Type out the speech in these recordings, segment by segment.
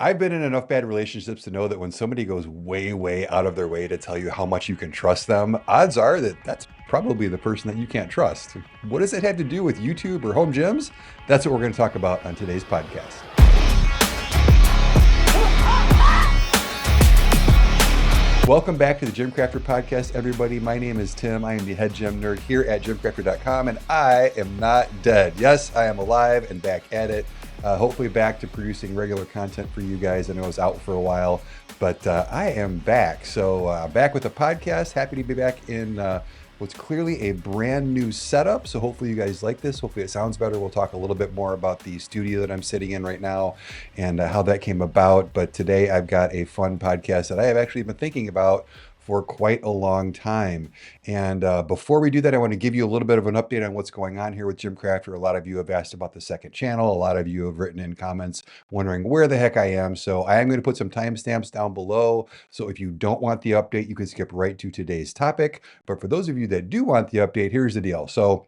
I've been in enough bad relationships to know that when somebody goes way, way out of their way to tell you how much you can trust them, odds are that that's probably the person that you can't trust. What does it have to do with YouTube or home gyms? That's what we're going to talk about on today's podcast. Welcome back to the GymCrafter podcast, everybody. My name is Tim. I am the head gym nerd here at GymCrafter.com, and I am not dead. Yes, I am alive and back at it. Hopefully back to producing regular content for you guys. I know I was out for a while, but I am back. So back with a podcast. Happy to be back in what's clearly a brand new setup. So hopefully you guys like this. Hopefully it sounds better. We'll talk a little bit more about the studio that I'm sitting in right now and how that came about. But today I've got a fun podcast that I have actually been thinking about for quite a long time. And before we do that, I want to give you a little bit of an update on what's going on here with GymCrafter. A lot of you have asked about the second channel. A lot of you have written in comments wondering where the heck I am. So I am going to put some timestamps down below. So if you don't want the update, you can skip right to today's topic. But for those of you that do want the update, here's the deal. So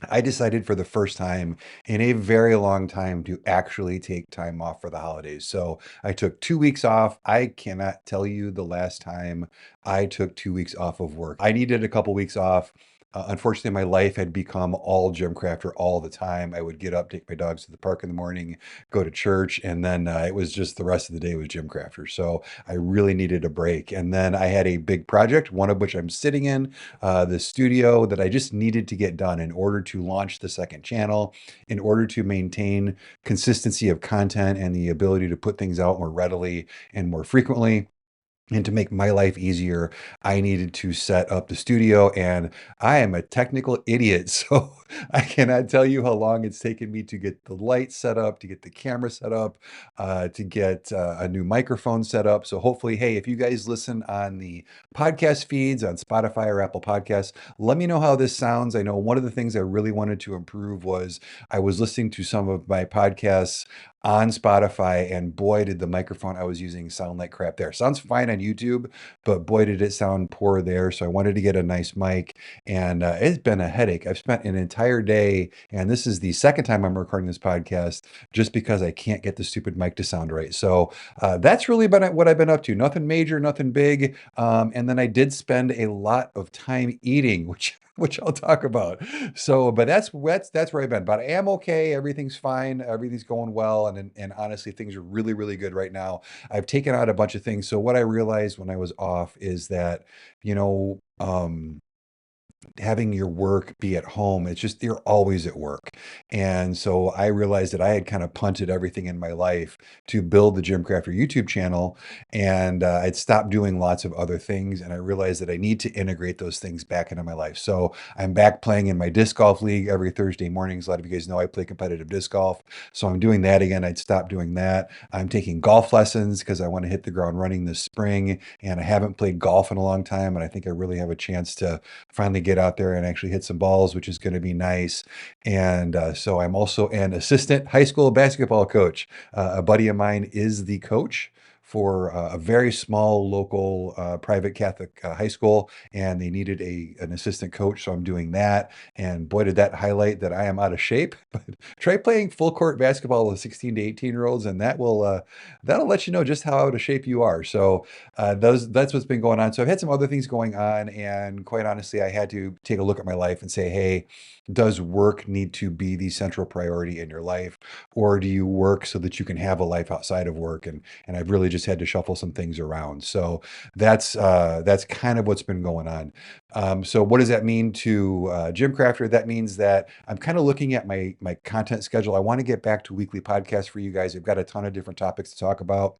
I decided for the first time in a very long time to actually take time off for the holidays. So I took 2 weeks off. I cannot tell you the last time I took 2 weeks off of work. I needed a couple weeks off. Unfortunately, my life had become all GymCrafter all the time. I would get up, take my dogs to the park in the morning, go to church, and then it was just the rest of the day was GymCrafter. So I really needed a break. And then I had a big project, one of which I'm sitting in, the studio that I just needed to get done in order to launch the second channel, in order to maintain consistency of content and the ability to put things out more readily and more frequently. And to make my life easier, I needed to set up the studio, and I am a technical idiot. So I cannot tell you how long it's taken me to get the light set up, to get the camera set up, to get a new microphone set up. So hopefully, hey, if you guys listen on the podcast feeds on Spotify or Apple Podcasts, let me know how this sounds. I know one of the things I really wanted to improve was I was listening to some of my podcasts on Spotify, and boy, did the microphone I was using sound like crap there. Sounds fine on YouTube, but boy, did it sound poor there. So I wanted to get a nice mic, and it's been a headache. I've spent an entire day, and this is the second time I'm recording this podcast just because I can't get the stupid mic to sound right. So that's really been what I've been up to. Nothing major, nothing big. And then I did spend a lot of time eating, which I'll talk about. So, but that's where I've been. But I am okay. Everything's fine. Everything's going well, and honestly, things are really really good right now. I've taken out a bunch of things. So what I realized when I was off is that you know. Having your work be at home, it's just you're always at work. And so I realized that I had kind of punted everything in my life to build the GymCrafter YouTube channel, and I'd stopped doing lots of other things, and I realized that I need to integrate those things back into my life. So I'm back playing in my disc golf league every Thursday mornings. A lot of you guys know I play competitive disc golf, so I'm doing that again. I'd stopped doing that. I'm taking golf lessons because I want to hit the ground running this spring, and I haven't played golf in a long time, and I think I really have a chance to finally get out there and actually hit some balls, which is going to be nice. And so I'm also an assistant high school basketball coach. A buddy of mine is the coach for a very small local private Catholic high school, and they needed an assistant coach, so I'm doing that. And boy, did that highlight that I am out of shape. But try playing full court basketball with 16 to 18-year-olds, and that'll let you know just how out of shape you are. So that's what's been going on. So I've had some other things going on, and quite honestly, I had to take a look at my life and say, hey, does work need to be the central priority in your life, or do you work so that you can have a life outside of work? And I've really just had to shuffle some things around. So that's kind of what's been going on. So what does that mean to GymCrafter? That means that I'm kind of looking at my content schedule. I want to get back to weekly podcasts for you guys. I've got a ton of different topics to talk about.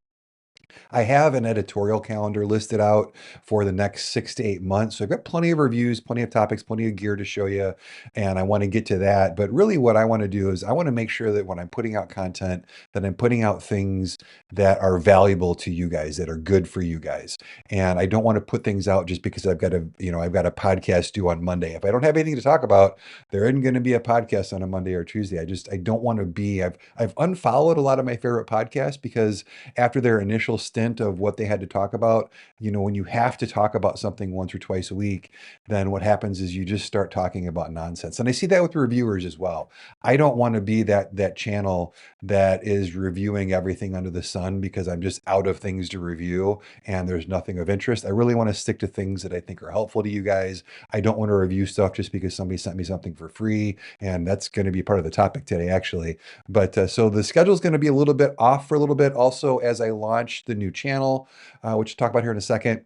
I have an editorial calendar listed out for the next 6 to 8 months. So I've got plenty of reviews, plenty of topics, plenty of gear to show you, and I want to get to that. But really what I want to do is I want to make sure that when I'm putting out content, that I'm putting out things that are valuable to you guys, that are good for you guys. And I don't want to put things out just because I've got a podcast due on Monday. If I don't have anything to talk about, there isn't going to be a podcast on a Monday or Tuesday. I don't want to be, I've unfollowed a lot of my favorite podcasts because after their initial stint of what they had to talk about, when you have to talk about something once or twice a week, then what happens is you just start talking about nonsense. And I see that with reviewers as well. I don't want to be that channel that is reviewing everything under the sun because I'm just out of things to review and there's nothing of interest. I really want to stick to things that I think are helpful to you guys. I don't want to review stuff just because somebody sent me something for free, and that's going to be part of the topic today, actually. But so the schedule is going to be a little bit off for a little bit. Also, as I launch the new channel, which we'll talk about here in a second.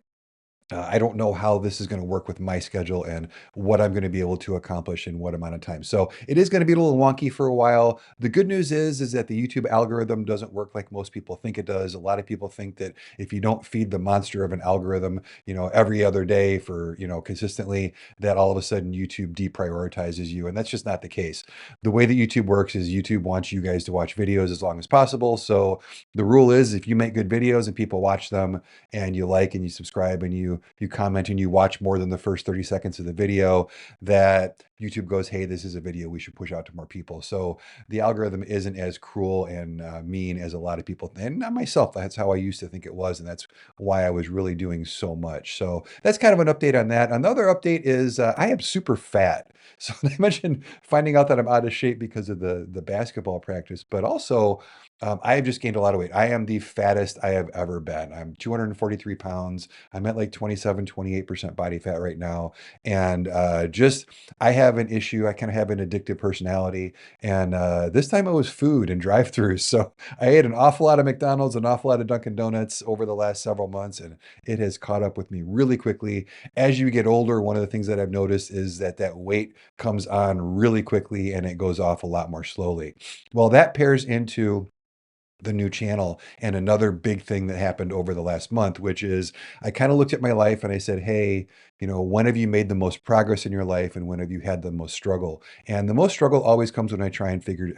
I don't know how this is going to work with my schedule and what I'm going to be able to accomplish in what amount of time. So it is going to be a little wonky for a while. The good news is that the YouTube algorithm doesn't work like most people think it does. A lot of people think that if you don't feed the monster of an algorithm, every other day for, consistently, that all of a sudden YouTube deprioritizes you. And that's just not the case. The way that YouTube works is YouTube wants you guys to watch videos as long as possible. So the rule is if you make good videos and people watch them and you like and you subscribe and you comment and you watch more than the first 30 seconds of the video, that YouTube goes, hey, this is a video we should push out to more people. So the algorithm isn't as cruel and mean as a lot of people, and not myself. That's how I used to think it was, and that's why I was really doing so much. So that's kind of an update on that. Another update is I am super fat. So I mentioned finding out that I'm out of shape because of the basketball practice, but also I have just gained a lot of weight. I am the fattest I have ever been. I'm 243 pounds. I'm at like 27, 28% body fat right now. And I have an issue. I kind of have an addictive personality. And this time it was food and drive-throughs. So I ate an awful lot of McDonald's, an awful lot of Dunkin' Donuts over the last several months. And it has caught up with me really quickly. As you get older, one of the things that I've noticed is that weight comes on really quickly and it goes off a lot more slowly. Well, that pairs into the new channel and another big thing that happened over the last month, which is I kind of looked at my life and I said, hey, when have you made the most progress in your life and when have you had the most struggle? And the most struggle always comes when I try and figure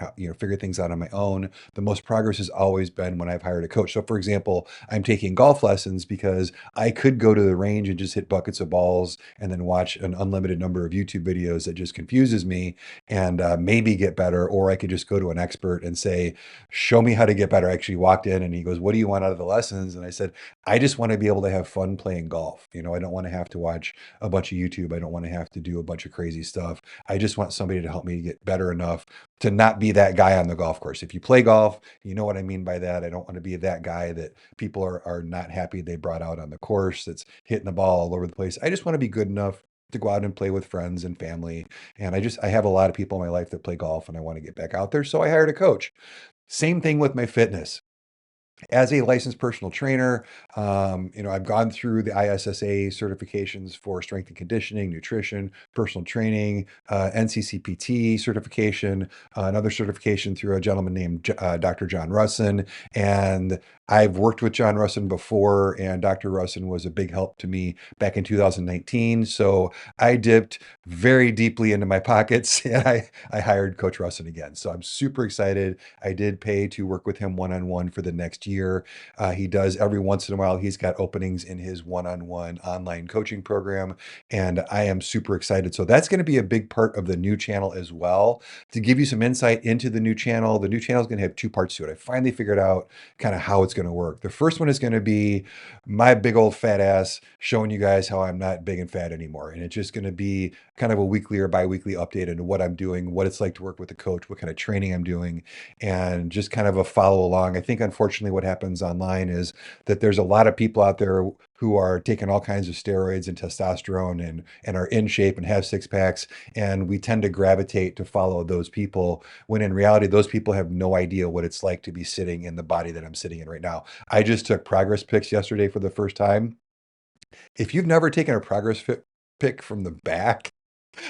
things out on my own. The most progress has always been when I've hired a coach. So for example, I'm taking golf lessons because I could go to the range and just hit buckets of balls and then watch an unlimited number of YouTube videos that just confuses me and maybe get better. Or I could just go to an expert and say, show me how to get better. I actually walked in and he goes, what do you want out of the lessons? And I said, I just want to be able to have fun playing golf. I don't want to have to watch a bunch of YouTube. I don't want to have to do a bunch of crazy stuff. I just want somebody to help me get better enough to not be that guy on the golf course. If you play golf, you know what I mean by that. I don't want to be that guy that people are not happy they brought out on the course that's hitting the ball all over the place. I just want to be good enough to go out and play with friends and family. And I have a lot of people in my life that play golf and I want to get back out there. So I hired a coach. Same thing with my fitness. As a licensed personal trainer, I've gone through the ISSA certifications for strength and conditioning, nutrition, personal training, NCCPT certification, another certification through a gentleman named Dr. John Russin. And I've worked with John Russin before, and Dr. Russin was a big help to me back in 2019. So I dipped very deeply into my pockets and I hired Coach Russin again. So I'm super excited. I did pay to work with him one-on-one for the next year. He does every once in a while. He's got openings in his one-on-one online coaching program, and I am super excited. So that's going to be a big part of the new channel as well. To give you some insight into the new channel is going to have two parts to it. I finally figured out kind of how it's going to work. The first one is going to be my big old fat ass showing you guys how I'm not big and fat anymore. And it's just going to be kind of a weekly or bi-weekly update into what I'm doing, what it's like to work with a coach, what kind of training I'm doing, and just kind of a follow along. I think unfortunately what happens online is that there's a lot of people out there who are taking all kinds of steroids and testosterone and are in shape and have six packs. And we tend to gravitate to follow those people when in reality, those people have no idea what it's like to be sitting in the body that I'm sitting in right now. I just took progress pics yesterday for the first time. If you've never taken a progress pic from the back,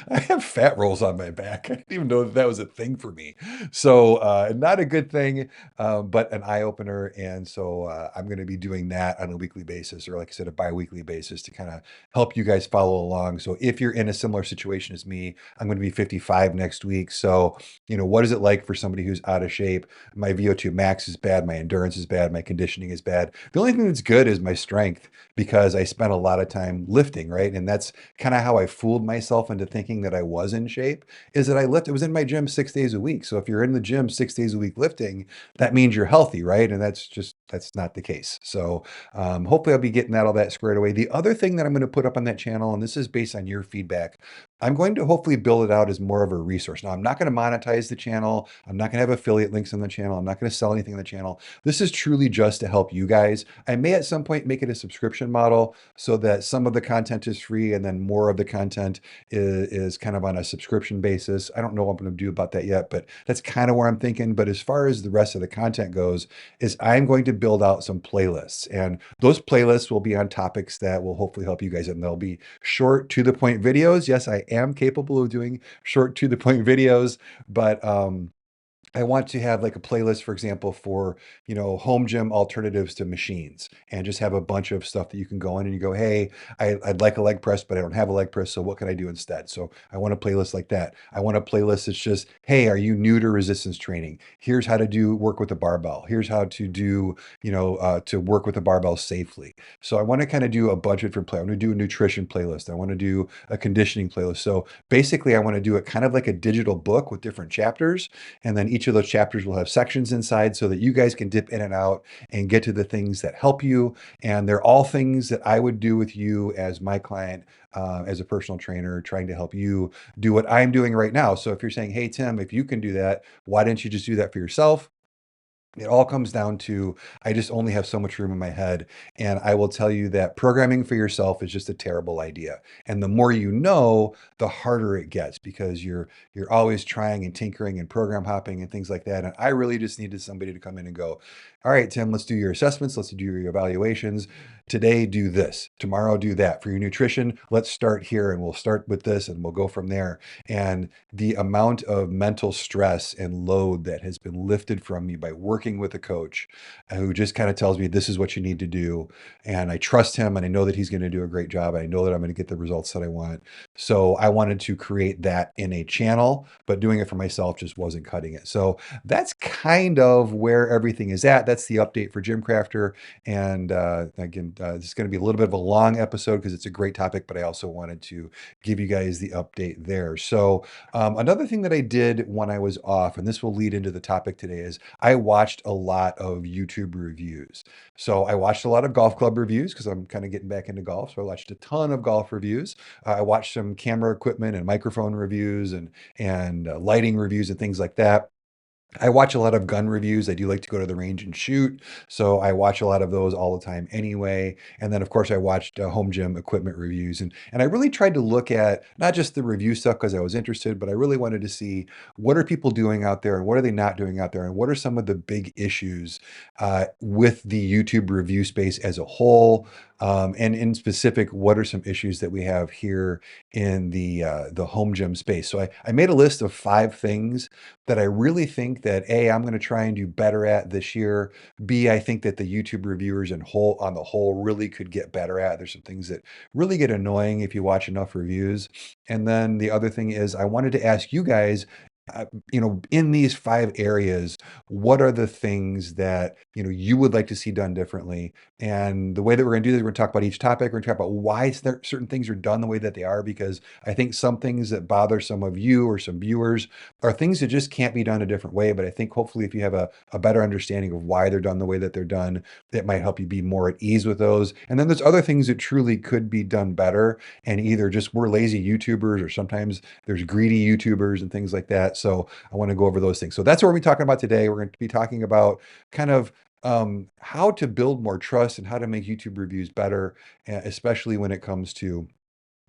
I have fat rolls on my back. I didn't even know that was a thing for me. So not a good thing, but an eye opener. And so I'm going to be doing that on a weekly basis, or like I said, a bi-weekly basis to kind of help you guys follow along. So if you're in a similar situation as me, I'm going to be 55 next week. So, what is it like for somebody who's out of shape? My VO2 max is bad. My endurance is bad. My conditioning is bad. The only thing that's good is my strength because I spent a lot of time lifting, right? And that's kind of how I fooled myself into thinking that I was in shape is that I was in my gym 6 days a week. So if you're in the gym 6 days a week lifting, that means you're healthy, right? And that's not the case. So hopefully I'll be getting all that squared away. The other thing that I'm going to put up on that channel, and this is based on your feedback, I'm going to hopefully build it out as more of a resource. Now, I'm not going to monetize the channel. I'm not going to have affiliate links on the channel. I'm not going to sell anything on the channel. This is truly just to help you guys. I may at some point make it a subscription model so that some of the content is free and then more of the content is kind of on a subscription basis. I don't know what I'm going to do about that yet, but that's kind of where I'm thinking. But as far as the rest of the content goes, is I'm going to build out some playlists, and those playlists will be on topics that will hopefully help you guys, and they'll be short to the point videos. Yes, I am capable of doing short to the point videos, but I want to have like a playlist, for example, for, home gym alternatives to machines, and just have a bunch of stuff that you can go in and you go, hey, I'd like a leg press, but I don't have a leg press. So what can I do instead? So I want a playlist like that. I want a playlist that's just, hey, are you new to resistance training? Here's how to work with a barbell. Here's how to do, to work with a barbell safely. So I want to kind of do a bunch of different I want to do a nutrition playlist. I want to do a conditioning playlist. So basically I want to do it kind of like a digital book with different chapters. And then each of those chapters will have sections inside so that you guys can dip in and out and get to the things that help you. And they're all things that I would do with you as my client, as a personal trainer, trying to help you do what I'm doing right now. So if you're saying, hey, Tim, if you can do that, why didn't you just do that for yourself? It all comes down to, I just only have so much room in my head. And I will tell you that programming for yourself is just a terrible idea. And the more you know, the harder it gets, because you're always trying and tinkering and program hopping and things like that. And I really just needed somebody to come in and go, all right, Tim, let's do your assessments. Let's do your evaluations. Today, do this. Tomorrow, do that. For your nutrition, let's start here, and we'll start with this and we'll go from there. And the amount of mental stress and load that has been lifted from me by working with a coach who just kind of tells me this is what you need to do, and I trust him, and I know that he's going to do a great job, and I know that I'm going to get the results that I want. So I wanted to create that in a channel, but doing it for myself just wasn't cutting it. So that's kind of where everything is at. That's the update for GymCrafter. And again, this is going to be a little bit of a long episode because it's a great topic, but I also wanted to give you guys the update there. So another thing that I did when I was off, and this will lead into the topic today, is I watched a lot of YouTube reviews. So I watched a lot of golf club reviews because I'm kind of getting back into golf. So I watched a ton of golf reviews. I watched some camera equipment and microphone reviews and lighting reviews and things like that. I watch a lot of gun reviews. I do like to go to the range and shoot. So I watch a lot of those all the time anyway. And then of course I watched home gym equipment reviews, and I really tried to look at not just the review stuff because I was interested, but I really wanted to see what are people doing out there and what are they not doing out there, and what are some of the big issues with the YouTube review space as a whole. And in specific, what are some issues that we have here in the home gym space? So I made a list of 5 things that I really think that A, I'm going to try and do better at this year. B, I think that the YouTube reviewers on the whole really could get better at. There's some things that really get annoying if you watch enough reviews. And then the other thing is I wanted to ask you guys, in these 5 areas, what are the things that, you would like to see done differently? And the way that we're going to do this, we're going to talk about each topic. We're going to talk about why certain things are done the way that they are, because I think some things that bother some of you or some viewers are things that just can't be done a different way. But I think hopefully if you have a better understanding of why they're done the way that they're done, that might help you be more at ease with those. And then there's other things that truly could be done better. And either just we're lazy YouTubers, or sometimes there's greedy YouTubers and things like that. So I want to go over those things. So that's what we're going to be talking about today. We're going to be talking about kind of how to build more trust and how to make YouTube reviews better, especially when it comes to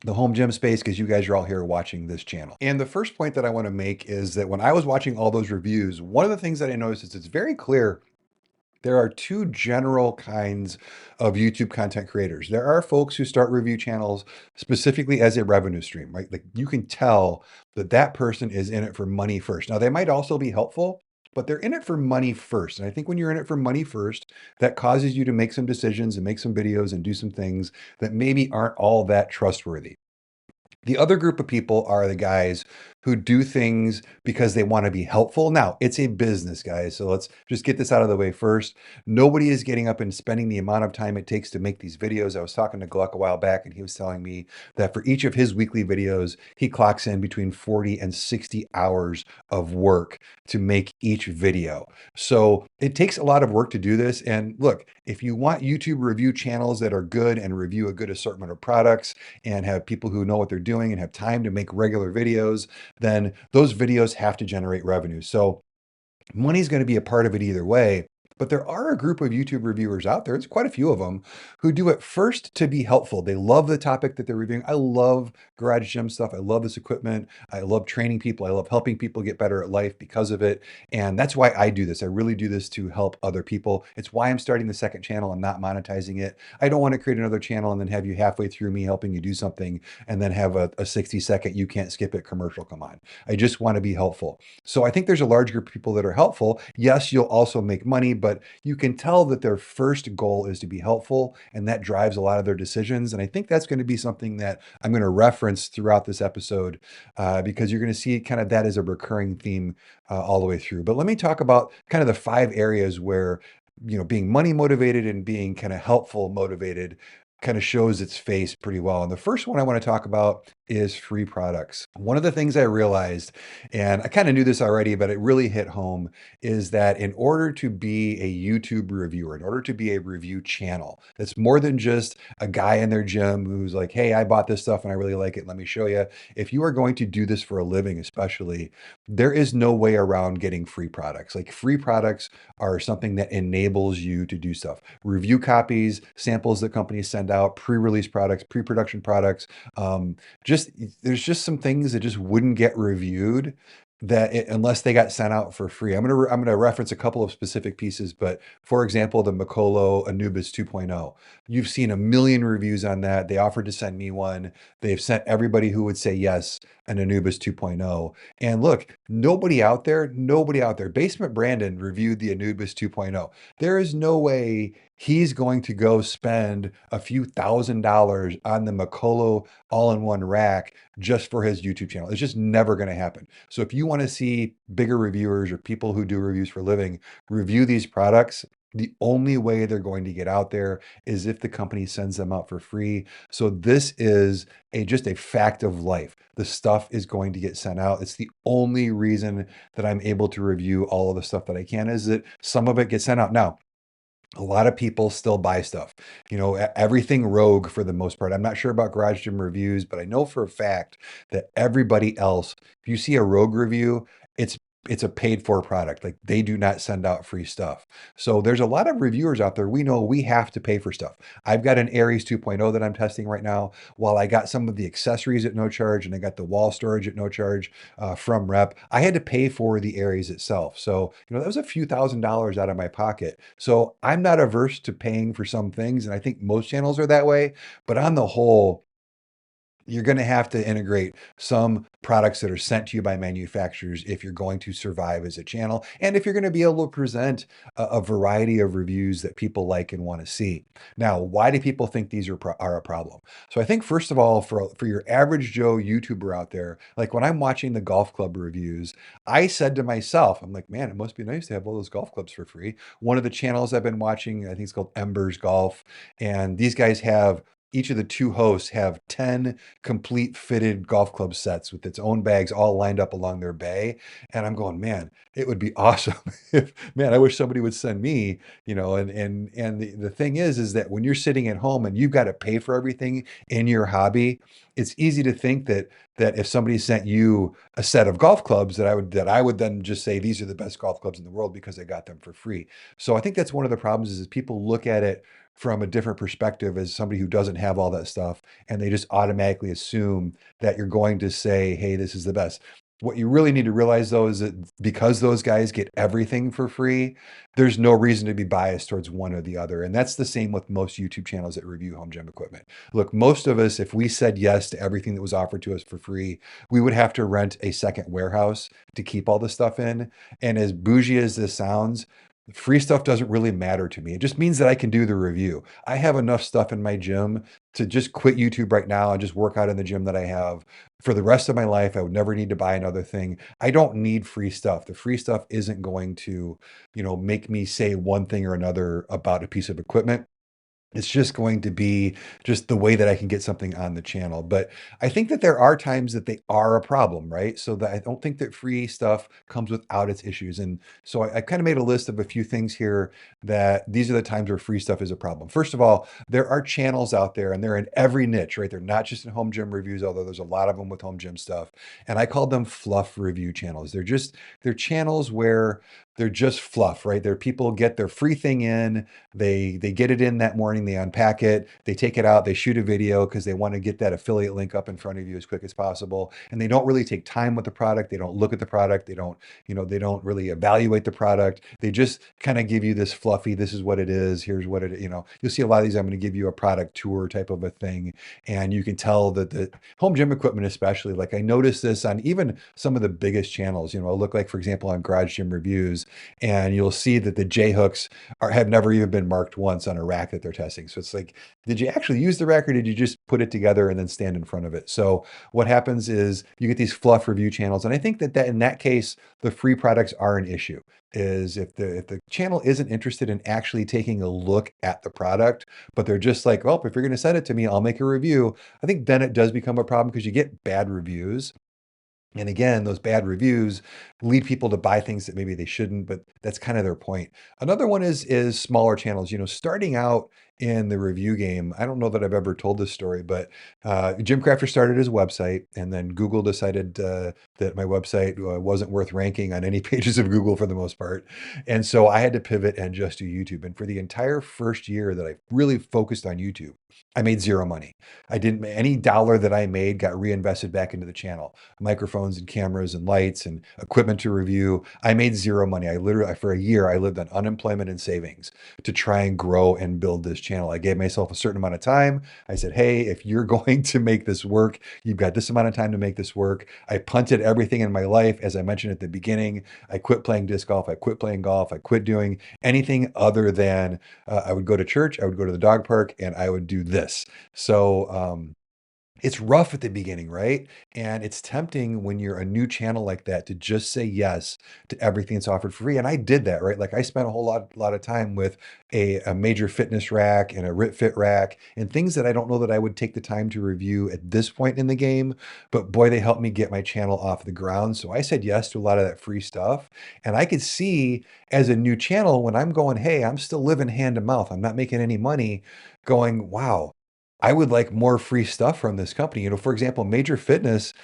the home gym space, because you guys are all here watching this channel. And the first point that I want to make is that when I was watching all those reviews, one of the things that I noticed is it's very clear there are 2 general kinds of YouTube content creators. There are folks who start review channels specifically as a revenue stream, right? Like you can tell that that person is in it for money first. Now, they might also be helpful, but they're in it for money first. And I think when you're in it for money first, that causes you to make some decisions and make some videos and do some things that maybe aren't all that trustworthy. The other group of people are the guys who do things because they want to be helpful. Now, it's a business, guys. So let's just get this out of the way first. Nobody is getting up and spending the amount of time it takes to make these videos. I was talking to Gluck a while back, and he was telling me that for each of his weekly videos, he clocks in between 40 and 60 hours of work to make each video. So it takes a lot of work to do this. And look, if you want YouTube review channels that are good and review a good assortment of products and have people who know what they're doing and have time to make regular videos, then those videos have to generate revenue. So money's going to be a part of it either way. But there are a group of YouTube reviewers out there, it's quite a few of them, who do it first to be helpful. They love the topic that they're reviewing. I love garage gym stuff. I love this equipment. I love training people. I love helping people get better at life because of it. And that's why I do this. I really do this to help other people. It's why I'm starting the second channel and not monetizing it. I don't want to create another channel and then have you halfway through me helping you do something and then have a 60-second, you can't skip it commercial come on. I just want to be helpful. So I think there's a large group of people that are helpful. Yes, you'll also make money, but you can tell that their first goal is to be helpful, and that drives a lot of their decisions. And I think that's going to be something that I'm going to reference throughout this episode because you're going to see kind of that as a recurring theme all the way through. But let me talk about kind of the 5 areas where, you know, being money motivated and being kind of helpful motivated kind of shows its face pretty well. And the first one I want to talk about is free products. One of the things I realized, and I kind of knew this already, but it really hit home, is that in order to be a YouTube reviewer, in order to be a review channel, that's more than just a guy in their gym who's like, hey, I bought this stuff and I really like it. Let me show you. If you are going to do this for a living, especially, there is no way around getting free products. Like free products are something that enables you to do stuff. Review copies, samples that companies send out, pre-release products, pre-production products, there's just some things that just wouldn't get reviewed unless they got sent out for free. I'm gonna reference a couple of specific pieces, but for example, the Mikolo Anubis 2.0. You've seen a million reviews on that. They offered to send me one. They've sent everybody who would say yes an Anubis 2.0. And look, nobody out there, Basement Brandon reviewed the Anubis 2.0. There is no way he's going to go spend a few $1,000s on the Mikolo all-in-one rack just for his YouTube channel. It's just never going to happen. So if you want to see bigger reviewers or people who do reviews for a living review these products, the only way they're going to get out there is if the company sends them out for free. So this is just a fact of life. The stuff is going to get sent out. It's the only reason that I'm able to review all of the stuff that I can, is that some of it gets sent out. Now, a lot of people still buy stuff, you know, everything rogue for the most part. I'm not sure about garage gym reviews, but I know for a fact that everybody else, if you see a rogue review, it's a paid for product. Like they do not send out free stuff. So there's a lot of reviewers out there. We know we have to pay for stuff. I've got an Aries 2.0 that I'm testing right now. While I got some of the accessories at no charge and I got the wall storage at no charge from Rep, I had to pay for the Aries itself. So, you know, that was a few $1,000s out of my pocket. So I'm not averse to paying for some things. And I think most channels are that way. But on the whole, you're going to have to integrate some products that are sent to you by manufacturers if you're going to survive as a channel, and if you're going to be able to present a variety of reviews that people like and want to see. Now, why do people think these are a problem? So I think, first of all, for your average Joe YouTuber out there, like when I'm watching the golf club reviews, I said to myself, I'm like, man, it must be nice to have all those golf clubs for free. One of the channels I've been watching, I think it's called Embers Golf, and these guys have each of the 2 hosts have 10 complete fitted golf club sets with its own bags all lined up along their bay. And I'm going, man, it would be awesome if, man, I wish somebody would send me, you know, and the thing is that when you're sitting at home and you've got to pay for everything in your hobby, it's easy to think that if somebody sent you a set of golf clubs, that I would then just say these are the best golf clubs in the world because I got them for free. So I think that's one of the problems, is people look at it from a different perspective as somebody who doesn't have all that stuff, and they just automatically assume that you're going to say, hey, this is the best. What you really need to realize, though, is that because those guys get everything for free, there's no reason to be biased towards one or the other. And that's the same with most YouTube channels that review home gym equipment. Look, most of us, if we said yes to everything that was offered to us for free, we would have to rent a second warehouse to keep all the stuff in. And as bougie as this sounds, Free stuff doesn't really matter to me. It just means that I can do the review. I have enough stuff in my gym to just quit YouTube right now and just work out in the gym that I have for the rest of my life. I would never need to buy another thing. I don't need free stuff. The free stuff isn't going to, make me say one thing or another about a piece of equipment. It's just going to be just the way that I can get something on the channel. But I think that there are times that they are a problem, right? So that I don't think that free stuff comes without its issues. And so I kind of made a list of a few things here that these are the times where free stuff is a problem. First of all, there are channels out there and they're in every niche, right? They're not just in home gym reviews, although there's a lot of them with home gym stuff. And I call them fluff review channels. They're channels where they're just fluff, right? They're people get their free thing in, they get it in that morning, they unpack it, they take it out, they shoot a video because they want to get that affiliate link up in front of you as quick as possible. And they don't really take time with the product. They don't look at the product. They don't really evaluate the product. They just kind of give you this fluffy, this is what it is, here's what you'll see a lot of these. I'm going to give you a product tour type of a thing. And you can tell that the home gym equipment, especially, like I noticed this on even some of the biggest channels, I'll look like, for example, on Garage Gym Reviews, and you'll see that the J hooks have never even been marked once on a rack that they're testing. So it's like, did you actually use the rack or did you just put it together and then stand in front of it? So what happens is you get these fluff review channels. And I think that in that case, the free products are an issue. Is if the channel isn't interested in actually taking a look at the product, but they're just like, well, if you're going to send it to me, I'll make a review. I think then it does become a problem because you get bad reviews. And again, those bad reviews lead people to buy things that maybe they shouldn't, but that's kind of their point. Another one is smaller channels. Starting out in the review game, I don't know that I've ever told this story, but GymCrafter started as a website, and then Google decided that my website wasn't worth ranking on any pages of Google for the most part. And so I had to pivot and just do YouTube. And for the entire first year that I really focused on YouTube, I made zero money. I didn't, any dollar that I made got reinvested back into the channel. Microphones and cameras and lights and equipment to review. I made zero money. I literally, for a year, I lived on unemployment and savings to try and grow and build this channel. I gave myself a certain amount of time. I said, hey, if you're going to make this work, you've got this amount of time to make this work. I punted everything in my life. As I mentioned at the beginning, I quit playing disc golf. I quit playing golf. I quit doing anything other than I would go to church. I would go to the dog park and I would do this. So, it's rough at the beginning, right? And it's tempting when you're a new channel like that to just say yes to everything that's offered for free. And I did that, right? Like I spent a whole lot of time with a major fitness rack and a RitFit rack and things that I don't know that I would take the time to review at this point in the game. But boy, they helped me get my channel off the ground. So I said yes to a lot of that free stuff. And I could see as a new channel when I'm going, hey, I'm still living hand to mouth. I'm not making any money going, wow. I would like more free stuff from this company. For example, Major Fitness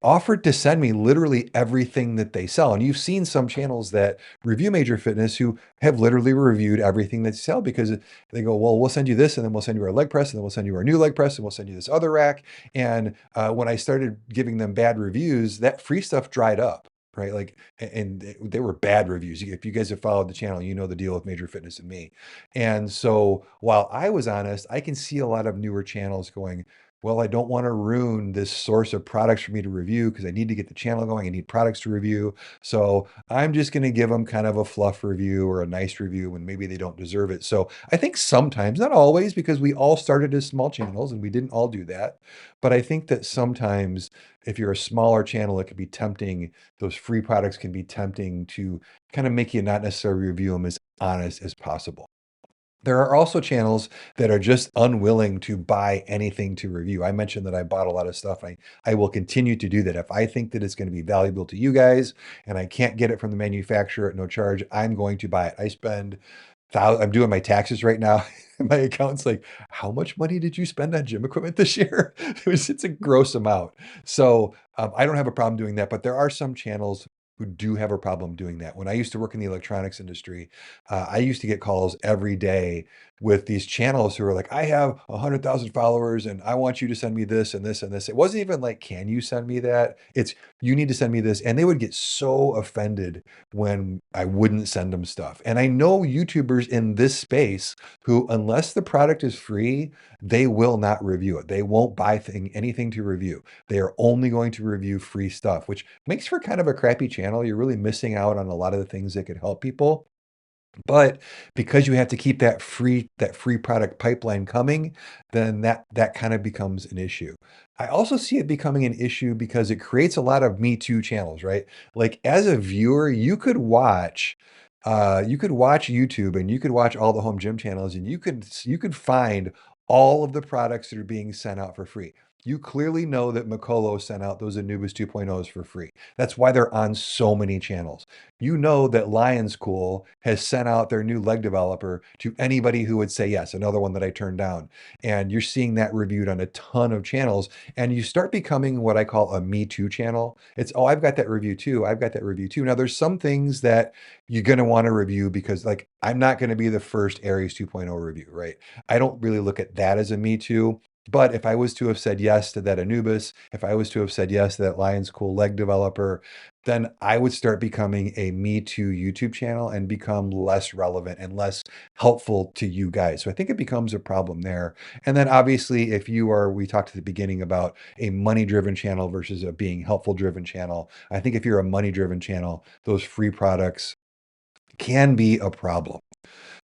offered to send me literally everything that they sell. And you've seen some channels that review Major Fitness who have literally reviewed everything that they sell because they go, well, we'll send you this and then we'll send you our leg press and then we'll send you our new leg press and we'll send you this other rack. And when I started giving them bad reviews, that free stuff dried up. Right. Like, and they were bad reviews. If you guys have followed the channel, you know the deal with Major Fitness and me. And so while I was honest, I can see a lot of newer channels going, well, I don't want to ruin this source of products for me to review because I need to get the channel going. I need products to review. So I'm just going to give them kind of a fluff review or a nice review when maybe they don't deserve it. So I think sometimes, not always, because we all started as small channels and we didn't all do that. But I think that sometimes if you're a smaller channel, it can be tempting. Those free products can be tempting to kind of make you not necessarily review them as honest as possible. There are also channels that are just unwilling to buy anything to review. I mentioned that I bought a lot of stuff. I will continue to do that. If I think that it's going to be valuable to you guys and I can't get it from the manufacturer at no charge, I'm going to buy it. I'm doing my taxes right now. My account's like, how much money did you spend on gym equipment this year? It's a gross amount. So I don't have a problem doing that, but there are some channels who do have a problem doing that. When I used to work in the electronics industry, I used to get calls every day with these channels who are like, I have 100,000 followers and I want you to send me this and this and this. It wasn't even like, can you send me that? It's, you need to send me this. And they would get so offended when I wouldn't send them stuff. And I know YouTubers in this space who, unless the product is free, they will not review it. They won't buy anything to review. They are only going to review free stuff, which makes for kind of a crappy channel. You're really missing out on a lot of the things that could help people. But because you have to keep that free product pipeline coming, then that kind of becomes an issue. I also see it becoming an issue because it creates a lot of Me Too channels, right? Like as a viewer, you could watch YouTube and you could watch all the home gym channels and you could find all of the products that are being sent out for free. You clearly know that Makolo sent out those Anubis 2.0s for free. That's why they're on so many channels. You know that Lions Cool has sent out their new leg developer to anybody who would say yes, another one that I turned down. And you're seeing that reviewed on a ton of channels. And you start becoming what I call a Me Too channel. It's, oh, I've got that review too. I've got that review too. Now, there's some things that you're going to want to review because, like, I'm not going to be the first Aries 2.0 review, right? I don't really look at that as a Me Too. But if I was to have said yes to that Anubis, if I was to have said yes to that Lions Cool leg developer, then I would start becoming a Me Too YouTube channel and become less relevant and less helpful to you guys. So I think it becomes a problem there. And then obviously, if you are, we talked at the beginning about a money driven channel versus a being helpful driven channel. I think if you're a money driven channel, those free products can be a problem.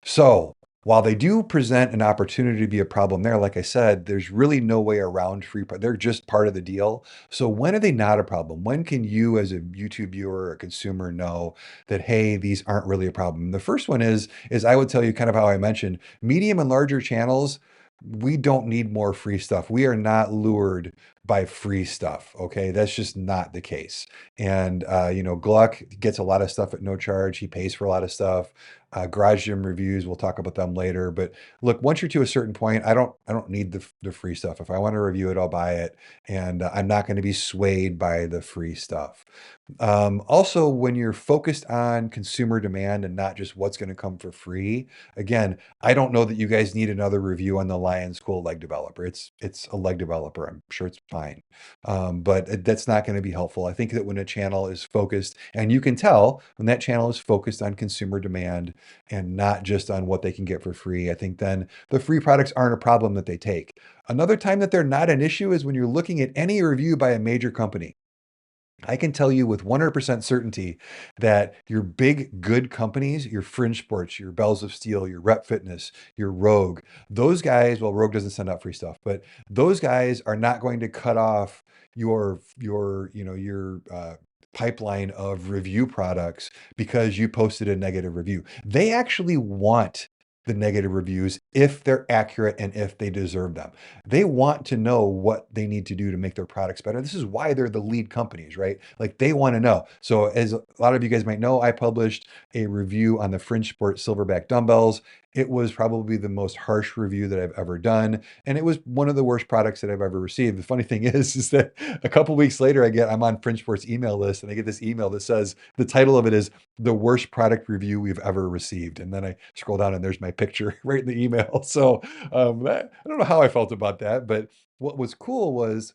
So while they do present an opportunity to be a problem there, like I said, there's really no way around they're just part of the deal. So when are they not a problem? When can you as a YouTube viewer or a consumer know that, hey, these aren't really a problem? The first one is I would tell you kind of how I mentioned, medium and larger channels, we don't need more free stuff. We are not lured by free stuff. Okay. That's just not the case. And, Gluck gets a lot of stuff at no charge. He pays for a lot of stuff. Garage Gym reviews, we'll talk about them later. But look, once you're to a certain point, I don't need the free stuff. If I want to review it, I'll buy it, and I'm not going to be swayed by the free stuff. Also, when you're focused on consumer demand and not just what's going to come for free, again, I don't know that you guys need another review on the Lions Cool leg developer. It's a leg developer. I'm sure it's fine, but that's not going to be helpful. I think that when a channel is focused, and you can tell when that channel is focused on consumer demand and not just on what they can get for free, I think then the free products aren't a problem that they take. Another time that they're not an issue is when you're looking at any review by a major company. I can tell you with 100% certainty that your big, good companies, your Fringe Sports, your Bells of Steel, your Rep Fitness, your Rogue, those guys, well, Rogue doesn't send out free stuff, but those guys are not going to cut off your pipeline of review products because you posted a negative review. They actually want the negative reviews if they're accurate and if they deserve them. They want to know what they need to do to make their products better. This is why they're the lead companies, right? Like they want to know. So as a lot of you guys might know, I published a review on the Fringe Sport Silverback dumbbells. It was probably the most harsh review that I've ever done, and it was one of the worst products that I've ever received. The funny thing is that a couple weeks later, I'm on Fringe Sport's email list, and I get this email that says the title of it is "The Worst Product Review We've Ever Received," and then I scroll down, and there's my picture right in the email. So I don't know how I felt about that, but what was cool was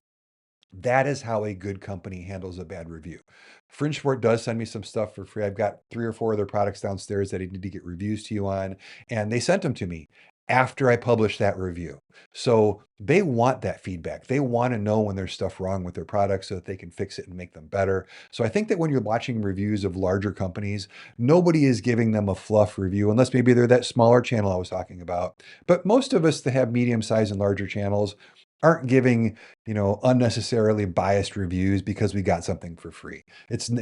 that is how a good company handles a bad review. Fringe Sport does send me some stuff for free. I've got 3 or 4 other products downstairs that I need to get reviews to you on, and they sent them to me after I published that review. So they want that feedback. They want to know when there's stuff wrong with their products so that they can fix it and make them better. So I think that when you're watching reviews of larger companies, nobody is giving them a fluff review, unless maybe they're that smaller channel I was talking about. But most of us that have medium size and larger channels aren't giving, unnecessarily biased reviews because we got something for free.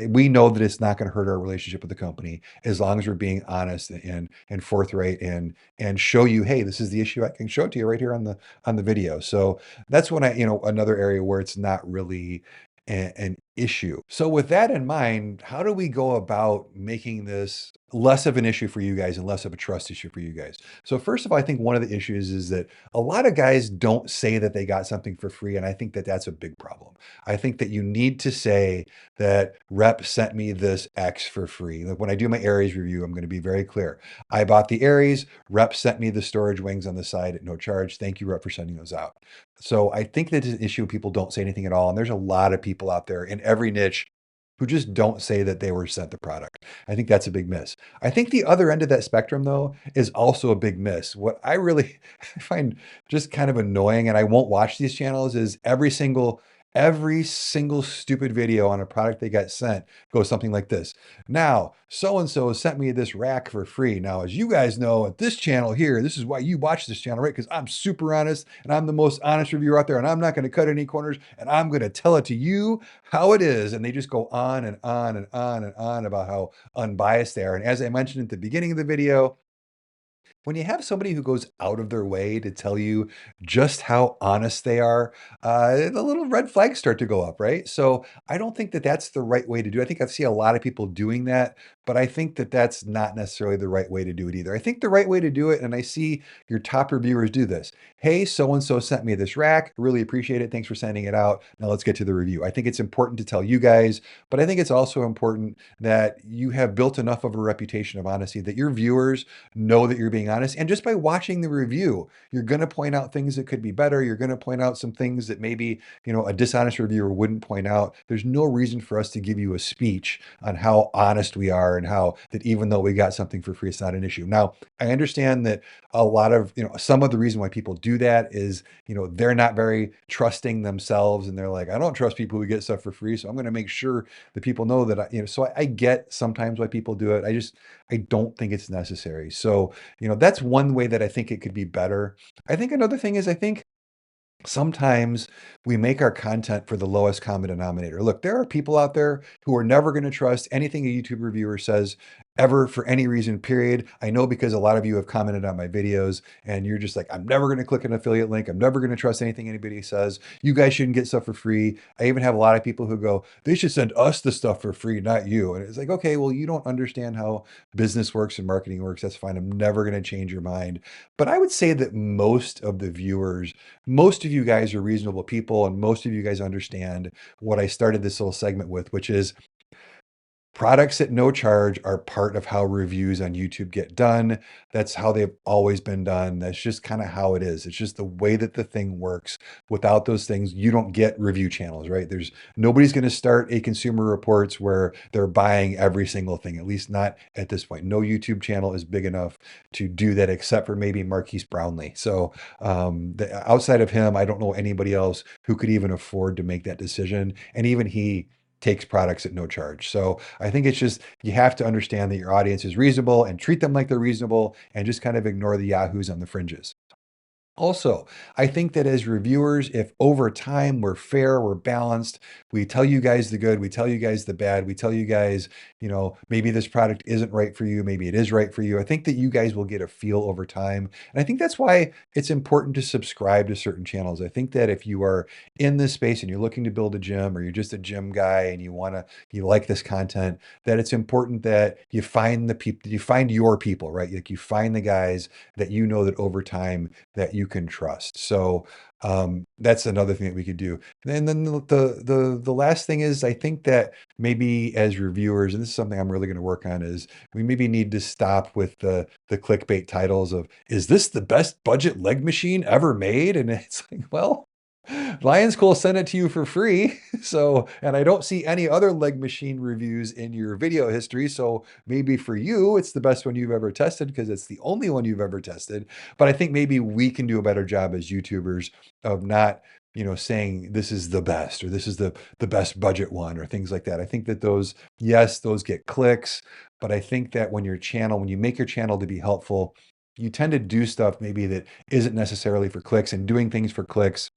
We know that it's not going to hurt our relationship with the company as long as we're being honest and forthright and show you, hey, this is the issue. I can show it to you right here on the video. So that's when another area where it's not really an issue. So with that in mind, how do we go about making this less of an issue for you guys and less of a trust issue for you guys? So first of all, I think one of the issues is that a lot of guys don't say that they got something for free, and I think that that's a big problem. I think that you need to say that Rep sent me this X for free. Like when I do my Aries review, I'm going to be very clear. I bought the Aries, Rep sent me the storage wings on the side at no charge. Thank you, Rep, for sending those out. So I think that it's an issue. People don't say anything at all. And there's a lot of people out there in every niche who just don't say that they were sent the product. I think that's a big miss. I think the other end of that spectrum, though, is also a big miss. What I really find just kind of annoying, and I won't watch these channels, is Every single stupid video on a product they got sent goes something like this. Now, so-and-so sent me this rack for free. Now, as you guys know, at this channel here, this is why you watch this channel, right? Because I'm super honest and I'm the most honest reviewer out there, and I'm not going to cut any corners, and I'm going to tell it to you how it is. And they just go on and on and on and on about how unbiased they are. And as I mentioned at the beginning of the video, when you have somebody who goes out of their way to tell you just how honest they are, the little red flags start to go up, right? So I don't think that that's the right way to do it. I think I see a lot of people doing that, but I think that that's not necessarily the right way to do it either. I think the right way to do it, and I see your top reviewers do this. Hey, so-and-so sent me this rack. Really appreciate it. Thanks for sending it out. Now let's get to the review. I think it's important to tell you guys, but I think it's also important that you have built enough of a reputation of honesty that your viewers know that you're being honest. And just by watching the review, you're going to point out things that could be better. You're going to point out some things that maybe, a dishonest reviewer wouldn't point out. There's no reason for us to give you a speech on how honest we are and how that even though we got something for free, it's not an issue. Now, I understand that a lot of, some of the reason why people do that is, they're not very trusting themselves, and they're like, I don't trust people who get stuff for free. So I'm going to make sure that people know that, so I get sometimes why people do it. I don't think it's necessary. So, that's one way that I think it could be better. I think another thing is, I think sometimes we make our content for the lowest common denominator. Look, there are people out there who are never going to trust anything a YouTube reviewer says ever for any reason, period. I know because a lot of you have commented on my videos and you're just like, I'm never going to click an affiliate link. I'm never going to trust anything anybody says. You guys shouldn't get stuff for free. I even have a lot of people who go, they should send us the stuff for free, not you. And it's like, okay, well, you don't understand how business works and marketing works. That's fine. I'm never going to change your mind. But I would say that most of the viewers, most of you guys are reasonable people, and most of you guys understand what I started this whole segment with, which is products at no charge are part of how reviews on YouTube get done. That's how they've always been done. That's just kind of how it is. It's just the way that the thing works. Without those things, you don't get review channels, right? Nobody's going to start a Consumer Reports where they're buying every single thing, at least not at this point. No YouTube channel is big enough to do that except for maybe Marquise Brownlee. So outside of him, I don't know anybody else who could even afford to make that decision. And even he takes products at no charge. So I think it's just, you have to understand that your audience is reasonable and treat them like they're reasonable, and just kind of ignore the yahoos on the fringes. Also, I think that as reviewers, if over time we're fair, we're balanced, we tell you guys the good, we tell you guys the bad, we tell you guys, maybe this product isn't right for you, maybe it is right for you. I think that you guys will get a feel over time. And I think that's why it's important to subscribe to certain channels. I think that if you are in this space and you're looking to build a gym, or you're just a gym guy and you like this content, that it's important that you find the people, you find your people, right? Like you find the guys that that over time that you can trust. So that's another thing that we could do. And then the last thing is, I think that maybe as reviewers, and this is something I'm really going to work on, is we maybe need to stop with the clickbait titles of, is this the best budget leg machine ever made? And it's like, well, Lions Cool sent it to you for free. So, and I don't see any other leg machine reviews in your video history. So maybe for you, it's the best one you've ever tested because it's the only one you've ever tested. But I think maybe we can do a better job as YouTubers of not, saying this is the best, or this is the best budget one, or things like that. I think that those get clicks, but I think that when you make your channel to be helpful, you tend to do stuff maybe that isn't necessarily for clicks, and doing things for clicks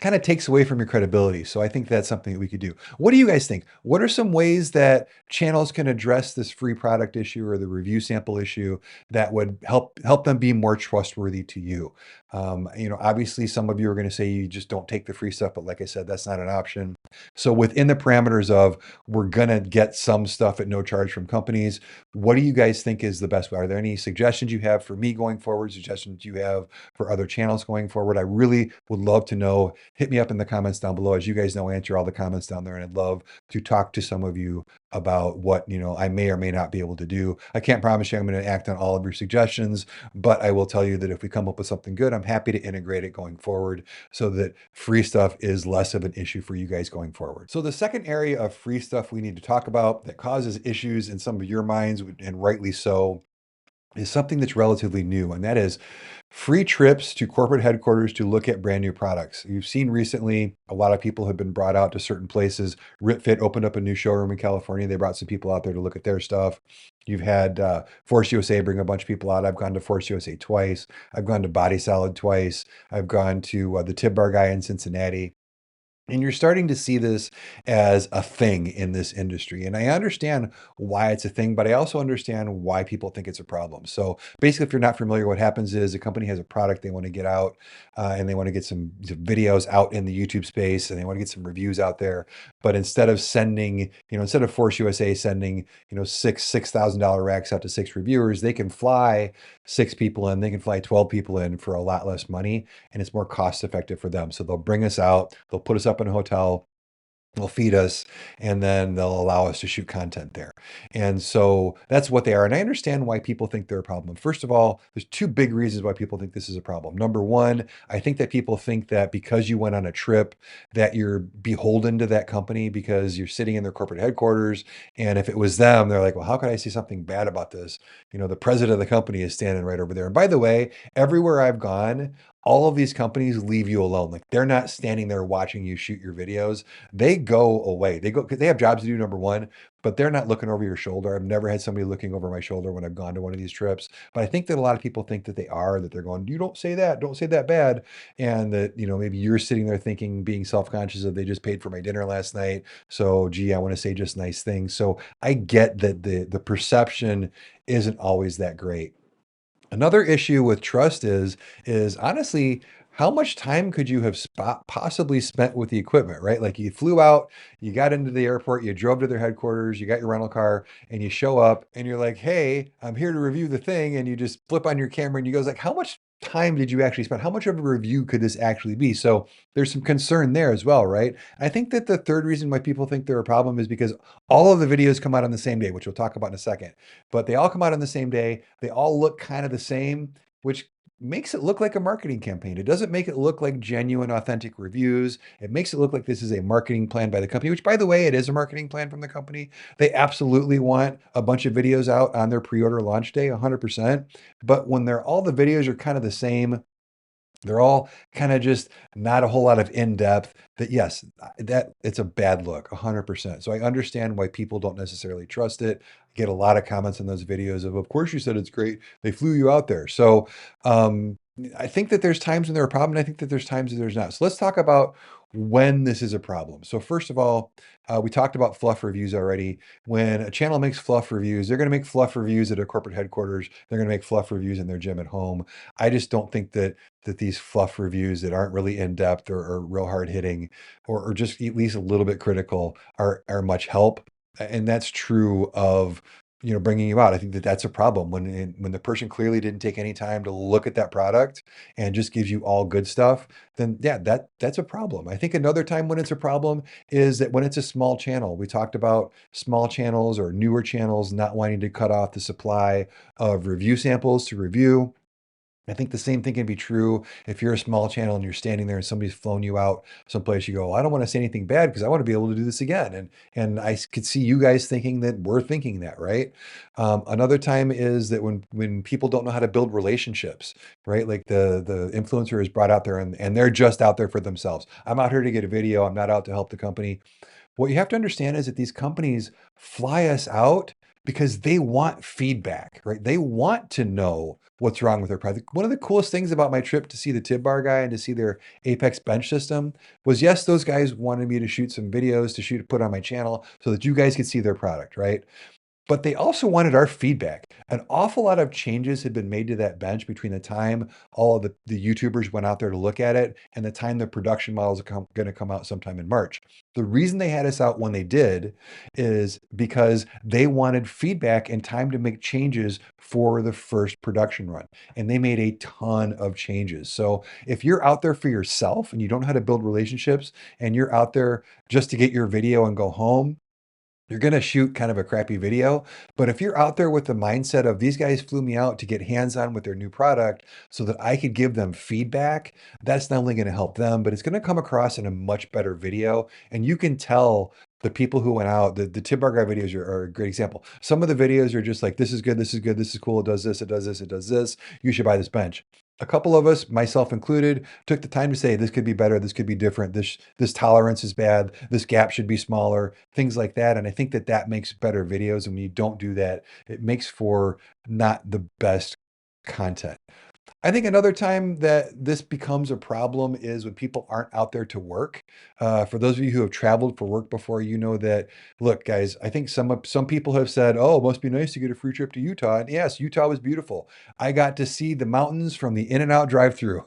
kind of takes away from your credibility. So I think that's something that we could do. What do you guys think? What are some ways that channels can address this free product issue or the review sample issue that would help them be more trustworthy to you? Obviously some of you are going to say you just don't take the free stuff, but like I said, that's not an option. So within the parameters of, we're going to get some stuff at no charge from companies, what do you guys think is the best way? Are there any suggestions you have for me going forward, suggestions you have for other channels going forward? I really would love to know. Hit me up in the comments down below. As you guys know, I answer all the comments down there, and I'd love to talk to some of you about what, I may or may not be able to do. I can't promise you I'm going to act on all of your suggestions, but I will tell you that if we come up with something good, I'm happy to integrate it going forward so that free stuff is less of an issue for you guys going forward. So the second area of free stuff we need to talk about that causes issues in some of your minds, and rightly so, is something that's relatively new, and that is free trips to corporate headquarters to look at brand new products. You've seen recently a lot of people have been brought out to certain places. RitFit opened up a new showroom in California. They brought some people out there to look at their stuff. You've had Force USA bring a bunch of people out. I've gone to Force USA twice. I've gone to Body Salad twice. I've gone to the Tib Bar guy in Cincinnati. And you're starting to see this as a thing in this industry. And I understand why it's a thing, but I also understand why people think it's a problem. So basically, if you're not familiar, what happens is a company has a product they want to get out and they want to get some videos out in the YouTube space and they want to get some reviews out there. But instead of sending, instead of Force USA sending, $6,000 racks out to 6 reviewers, they can fly 6 people in, they can fly 12 people in for a lot less money, and it's more cost effective for them. So they'll bring us out, they'll put us up in a hotel, they'll feed us, and then they'll allow us to shoot content there. And so that's what they are. And I understand why people think they're a problem. First of all, there's two big reasons why people think this is a problem. Number one, I think that people think that because you went on a trip, that you're beholden to that company because you're sitting in their corporate headquarters. And if it was them, they're like, well, how could I say something bad about this? The president of the company is standing right over there. And by the way, everywhere I've gone, all of these companies leave you alone. Like they're not standing there watching you shoot your videos. They go away. They go because they have jobs to do, number one, but they're not looking over your shoulder. I've never had somebody looking over my shoulder when I've gone to one of these trips. But I think that a lot of people think that they are, that they're going, you don't say that bad. And that, maybe you're sitting there thinking, being self-conscious of they just paid for my dinner last night. So gee, I want to say just nice things. So I get that the perception isn't always that great. Another issue with trust is honestly, how much time could you have possibly spent with the equipment, right? Like you flew out, you got into the airport, you drove to their headquarters, you got your rental car, and you show up and you're like, hey, I'm here to review the thing. And you just flip on your camera and you goes like, how much time did you actually spend? How much of a review could this actually be? So there's some concern there as well, right? I think that the third reason why people think they're a problem is because all of the videos come out on the same day, which we'll talk about in a second, but they all come out on the same day. They all look kind of the same, which makes it look like a marketing campaign. It doesn't make it look like genuine, authentic reviews. It makes it look like this is a marketing plan by the company, which, by the way, it is a marketing plan from the company. They absolutely want a bunch of videos out on their pre-order launch day, 100%. But when all the videos are kind of the same, they're all kind of just not a whole lot of in-depth, that yes, that it's a bad look, 100%. So I understand why people don't necessarily trust it. I get a lot of comments on those videos of course you said it's great. They flew you out there. So I think that there's times when they're a problem, and I think that there's times that there's not. So let's talk about when this is a problem. So first of all, we talked about fluff reviews already. When a channel makes fluff reviews, they're going to make fluff reviews at a corporate headquarters. They're going to make fluff reviews in their gym at home. I just don't think that these fluff reviews that aren't really in depth or real hard hitting or just at least a little bit critical are much help. And that's true of bringing you out. I think that that's a problem when the person clearly didn't take any time to look at that product and just gives you all good stuff. Then yeah, that's a problem. I think another time when it's a problem is that when it's a small channel. We talked about small channels or newer channels not wanting to cut off the supply of review samples to review. I think the same thing can be true if you're a small channel and you're standing there and somebody's flown you out someplace. You go, I don't want to say anything bad because I want to be able to do this again. And could see you guys thinking that we're thinking that, right? Another time is that when people don't know how to build relationships, right? Like the influencer is brought out there and they're just out there for themselves. I'm out here to get a video. I'm not out to help the company. What you have to understand is that these companies fly us out because they want feedback, right? They want to know what's wrong with their product. One of the coolest things about my trip to see the Tib Bar guy and to see their Apex bench system was, yes, those guys wanted me to shoot some videos to put on my channel so that you guys could see their product, right? But they also wanted our feedback. An awful lot of changes had been made to that bench between the time all of the YouTubers went out there to look at it and the time the production models are going to come out sometime in March. The reason they had us out when they did is because they wanted feedback and time to make changes for the first production run. And they made a ton of changes. So if you're out there for yourself and you don't know how to build relationships and you're out there just to get your video and go home, you're going to shoot kind of a crappy video. But if you're out there with the mindset of these guys flew me out to get hands-on with their new product so that I could give them feedback, that's not only going to help them, but it's going to come across in a much better video. And you can tell The people who went out, the tip bar guy videos are a great example. Some of the videos are just like, this is good, this is good, this is cool, it does this, it does this, it does this. You should buy this bench. A couple of us, myself included, took the time to say this could be better, this could be different, this tolerance is bad, this gap should be smaller, things like that. And I think that that makes better videos. And when you don't do that, it makes for not the best content. I think another time that this becomes a problem is when people aren't out there to work. For those of you who have traveled for work before, you know that, look, guys, I think some people have said, oh, it must be nice to get a free trip to Utah. And yes, Utah was beautiful. I got to see the mountains from the In-N-Out drive-through.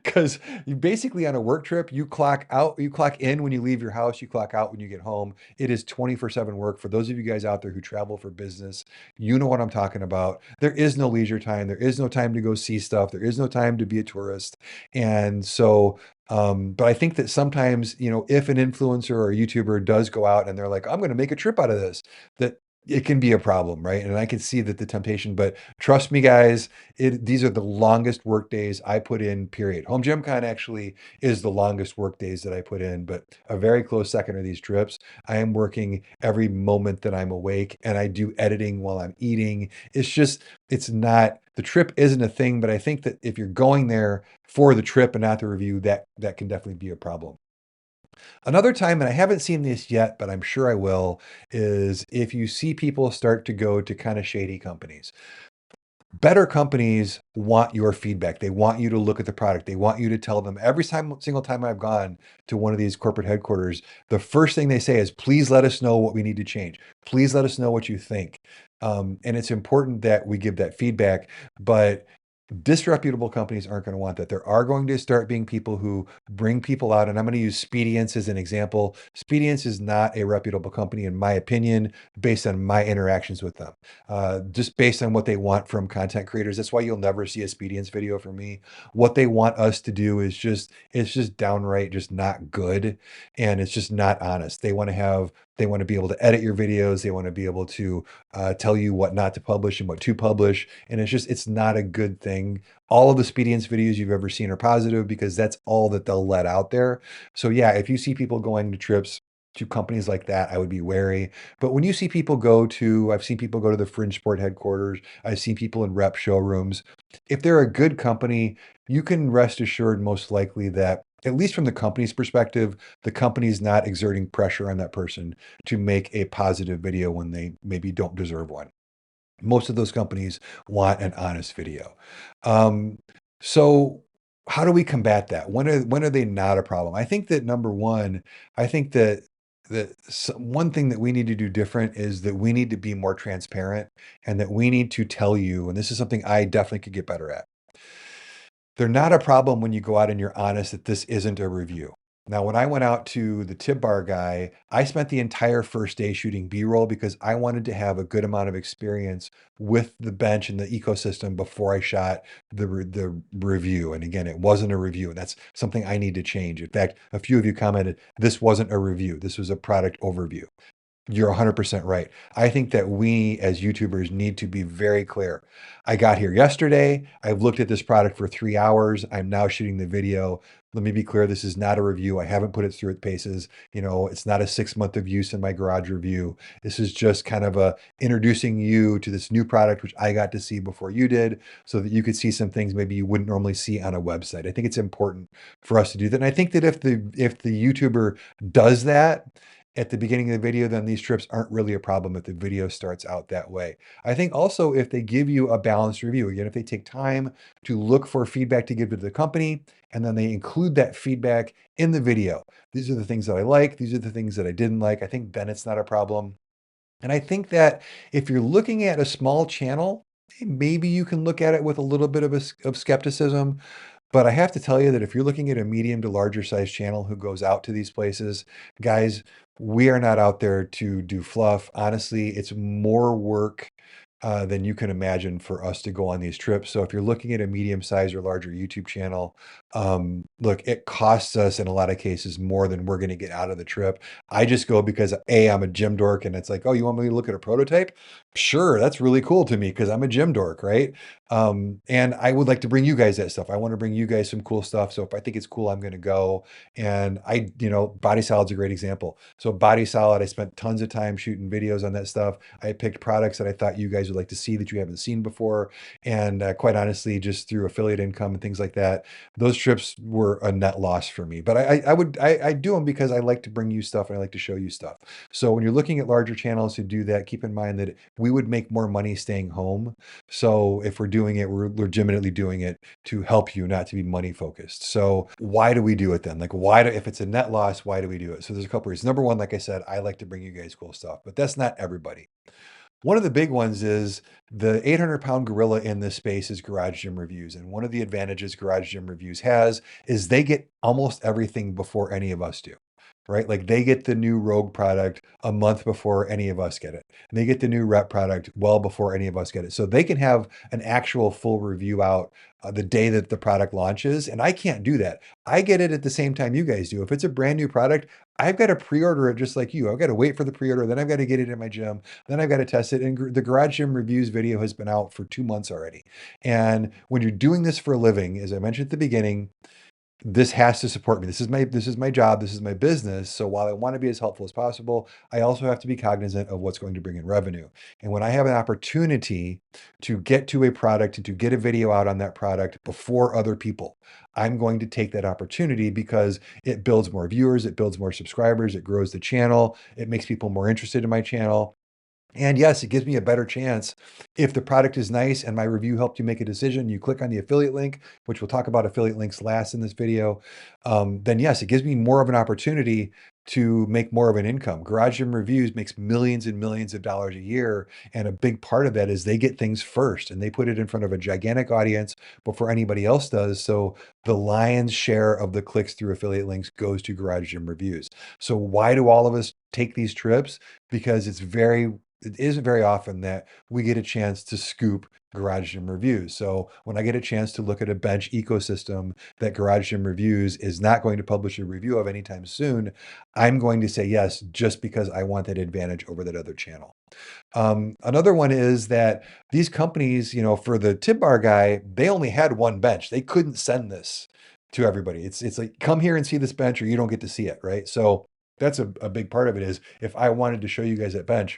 Because you basically on a work trip, you clock out, you clock in when you leave your house, you clock out when you get home. It is 24/7 work. For those of you guys out there who travel for business, you know what I'm talking about. There is no leisure time. There is no time to go see stuff. There is no time to be a tourist. And so, but I think that sometimes, if an influencer or a YouTuber does go out and they're like, I'm going to make a trip out of this, that it can be a problem, right? And I can see that the temptation, but trust me, guys, these are the longest work days I put in, period. Home Gym Con actually is the longest work days that I put in, but a very close second are these trips. I am working every moment that I'm awake, and I do editing while I'm eating. It's not, the trip isn't a thing, but I think that if you're going there for the trip and not the review, that can definitely be a problem. Another time, and I haven't seen this yet, but I'm sure I will, is if you see people start to go to kind of shady companies. Better companies want your feedback. They want you to look at the product. They want you to tell them every single time I've gone to one of these corporate headquarters, the first thing they say is, please let us know what we need to change. Please let us know what you think. And it's important that we give that feedback, but disreputable companies aren't going to want that. There are going to start being people who bring people out, and I'm going to use Spedience as an example. Spedience is not a reputable company, in my opinion, based on my interactions with them. Just based on what they want from content creators. That's why you'll never see a Spedience video from me. What they want us to do is it's just downright just not good, and it's just not honest. They want to be able to edit your videos. They want to be able to tell you what not to publish and what to publish. And it's not a good thing. All of the Spedience videos you've ever seen are positive because that's all that they'll let out there. So yeah, if you see people going to trips to companies like that, I would be wary. But when you see people I've seen people go to the Fringe Sport headquarters. I've seen people in rep showrooms. If they're a good company, you can rest assured most likely that, at least from the company's perspective, the company's not exerting pressure on that person to make a positive video when they maybe don't deserve one. Most of those companies want an honest video. Um, so how do we combat that? When are they not a problem? I think that number one, I think that one thing that we need to do different is that we need to be more transparent, and that we need to tell you, and this is something I definitely could get better at. They're not a problem when you go out and you're honest that this isn't a review. Now, when I went out to the tip bar guy, I spent the entire first day shooting B-roll because I wanted to have a good amount of experience with the bench and the ecosystem before I shot the review. And again, it wasn't a review, and that's something I need to change. In fact, a few of you commented, this wasn't a review. This was a product overview. You're 100% right. I think that we as YouTubers need to be very clear. I got here yesterday. I've looked at this product for 3 hours. I'm now shooting the video. Let me be clear. This is not a review. I haven't put it through its paces. It's not a 6 month of use in my garage review. This is just kind of introducing you to this new product, which I got to see before you did, so that you could see some things maybe you wouldn't normally see on a website. I think it's important for us to do that. And I think that if the YouTuber does that at the beginning of the video, then these trips aren't really a problem if the video starts out that way. I think also if they give you a balanced review, again, if they take time to look for feedback to give to the company, and then they include that feedback in the video. These are the things that I like. These are the things that I didn't like. I think then it's not a problem. And I think that if you're looking at a small channel, maybe you can look at it with a little bit of skepticism. But I have to tell you that if you're looking at a medium to larger size channel who goes out to these places, guys, we are not out there to do fluff. Honestly, it's more work than you can imagine for us to go on these trips. So if you're looking at a medium size or larger YouTube channel, look, it costs us in a lot of cases more than we're going to get out of the trip. I just go because I'm a gym dork, and it's like, oh, you want me to look at a prototype? Sure, that's really cool to me because I'm a gym dork, right? And I would like to bring you guys that stuff. I want to bring you guys some cool stuff. So if I think it's cool, I'm going to go. And Body Solid's a great example. So Body Solid, I spent tons of time shooting videos on that stuff. I picked products that I thought you guys would like to see that you haven't seen before. And quite honestly, just through affiliate income and things like that, those trips were a net loss for me. But I do them because I like to bring you stuff and I like to show you stuff. So when you're looking at larger channels to do that, keep in mind that we would make more money staying home. So if we're doing it, we're legitimately doing it to help you, not to be money focused. So why do we do it then? Like, if it's a net loss, why do we do it? So there's a couple reasons. Number one, like I said, I like to bring you guys cool stuff, but that's not everybody. One of the big ones is the 800-pound gorilla in this space is Garage Gym Reviews. And one of the advantages Garage Gym Reviews has is they get almost everything before any of us do. Right? Like they get the new Rogue product a month before any of us get it. And they get the new Rep product well before any of us get it. So they can have an actual full review out the day that the product launches. And I can't do that. I get it at the same time you guys do. If it's a brand new product, I've got to pre-order it just like you. I've got to wait for the pre-order. Then I've got to get it in my gym. Then I've got to test it. And the Garage Gym Reviews video has been out for 2 months already. And when you're doing this for a living, as I mentioned at the beginning, this has to support me. This is my job. This is my business. So while I want to be as helpful as possible, I also have to be cognizant of what's going to bring in revenue. And when I have an opportunity to get to a product and to get a video out on that product before other people, I'm going to take that opportunity because it builds more viewers, it builds more subscribers, it grows the channel, it makes people more interested in my channel. And yes, it gives me a better chance if the product is nice and my review helped you make a decision. You click on the affiliate link, which we'll talk about affiliate links last in this video. Then yes, it gives me more of an opportunity to make more of an income. Garage Gym Reviews makes millions and millions of dollars a year. And a big part of that is they get things first and they put it in front of a gigantic audience before anybody else does. So the lion's share of the clicks through affiliate links goes to Garage Gym Reviews. So why do all of us take these trips? Because it isn't very often that we get a chance to scoop Garage Gym Reviews. So when I get a chance to look at a bench ecosystem that Garage Gym Reviews is not going to publish a review of anytime soon, I'm going to say yes, just because I want that advantage over that other channel. Another one is that these companies, for the Tib Bar guy, they only had one bench. They couldn't send this to everybody. It's like, come here and see this bench or you don't get to see it, right? So that's a big part of it is if I wanted to show you guys that bench,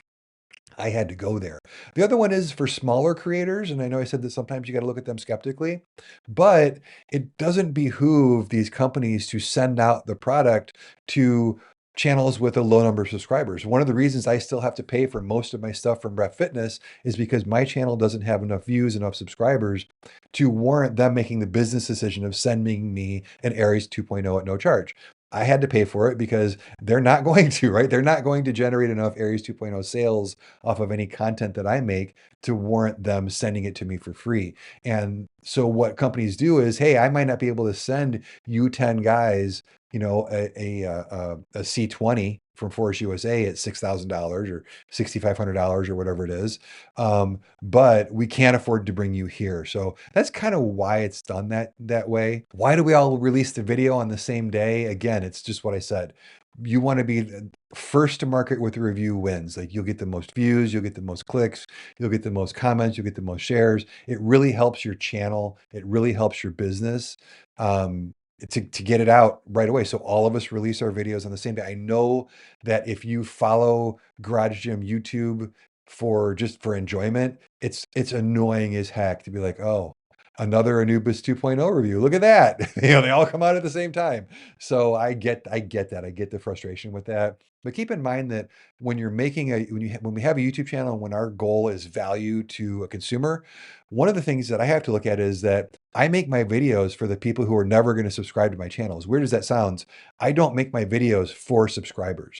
I had to go there. The other one is for smaller creators, and I know I said that sometimes you got to look at them skeptically, but it doesn't behoove these companies to send out the product to channels with a low number of subscribers. One of the reasons I still have to pay for most of my stuff from Rep Fitness is because my channel doesn't have enough views, enough subscribers to warrant them making the business decision of sending me an Aries 2.0 at no charge. I had to pay for it because they're not going to, right? They're not going to generate enough Aries 2.0 sales off of any content that I make to warrant them sending it to me for free. And so what companies do is, hey, I might not be able to send you 10 guys, a C20 from Forest USA at $6,000 or $6,500 or whatever it is. But we can't afford to bring you here. So that's kind of why it's done that way. Why do we all release the video on the same day? Again, it's just what I said. You want to be first to market with a review wins. Like you'll get the most views, you'll get the most clicks, you'll get the most comments, you'll get the most shares. It really helps your channel. It really helps your business. To get it out right away. So all of us release our videos on the same day. I know that if you follow Garage Gym YouTube for enjoyment, it's annoying as heck to be like, oh, another Anubis 2.0 review. Look at that. They all come out at the same time. So I get that. I get the frustration with that. But keep in mind that when you're making when we have a YouTube channel and when our goal is value to a consumer, one of the things that I have to look at is that I make my videos for the people who are never going to subscribe to my channel. As weird as that sounds, I don't make my videos for subscribers.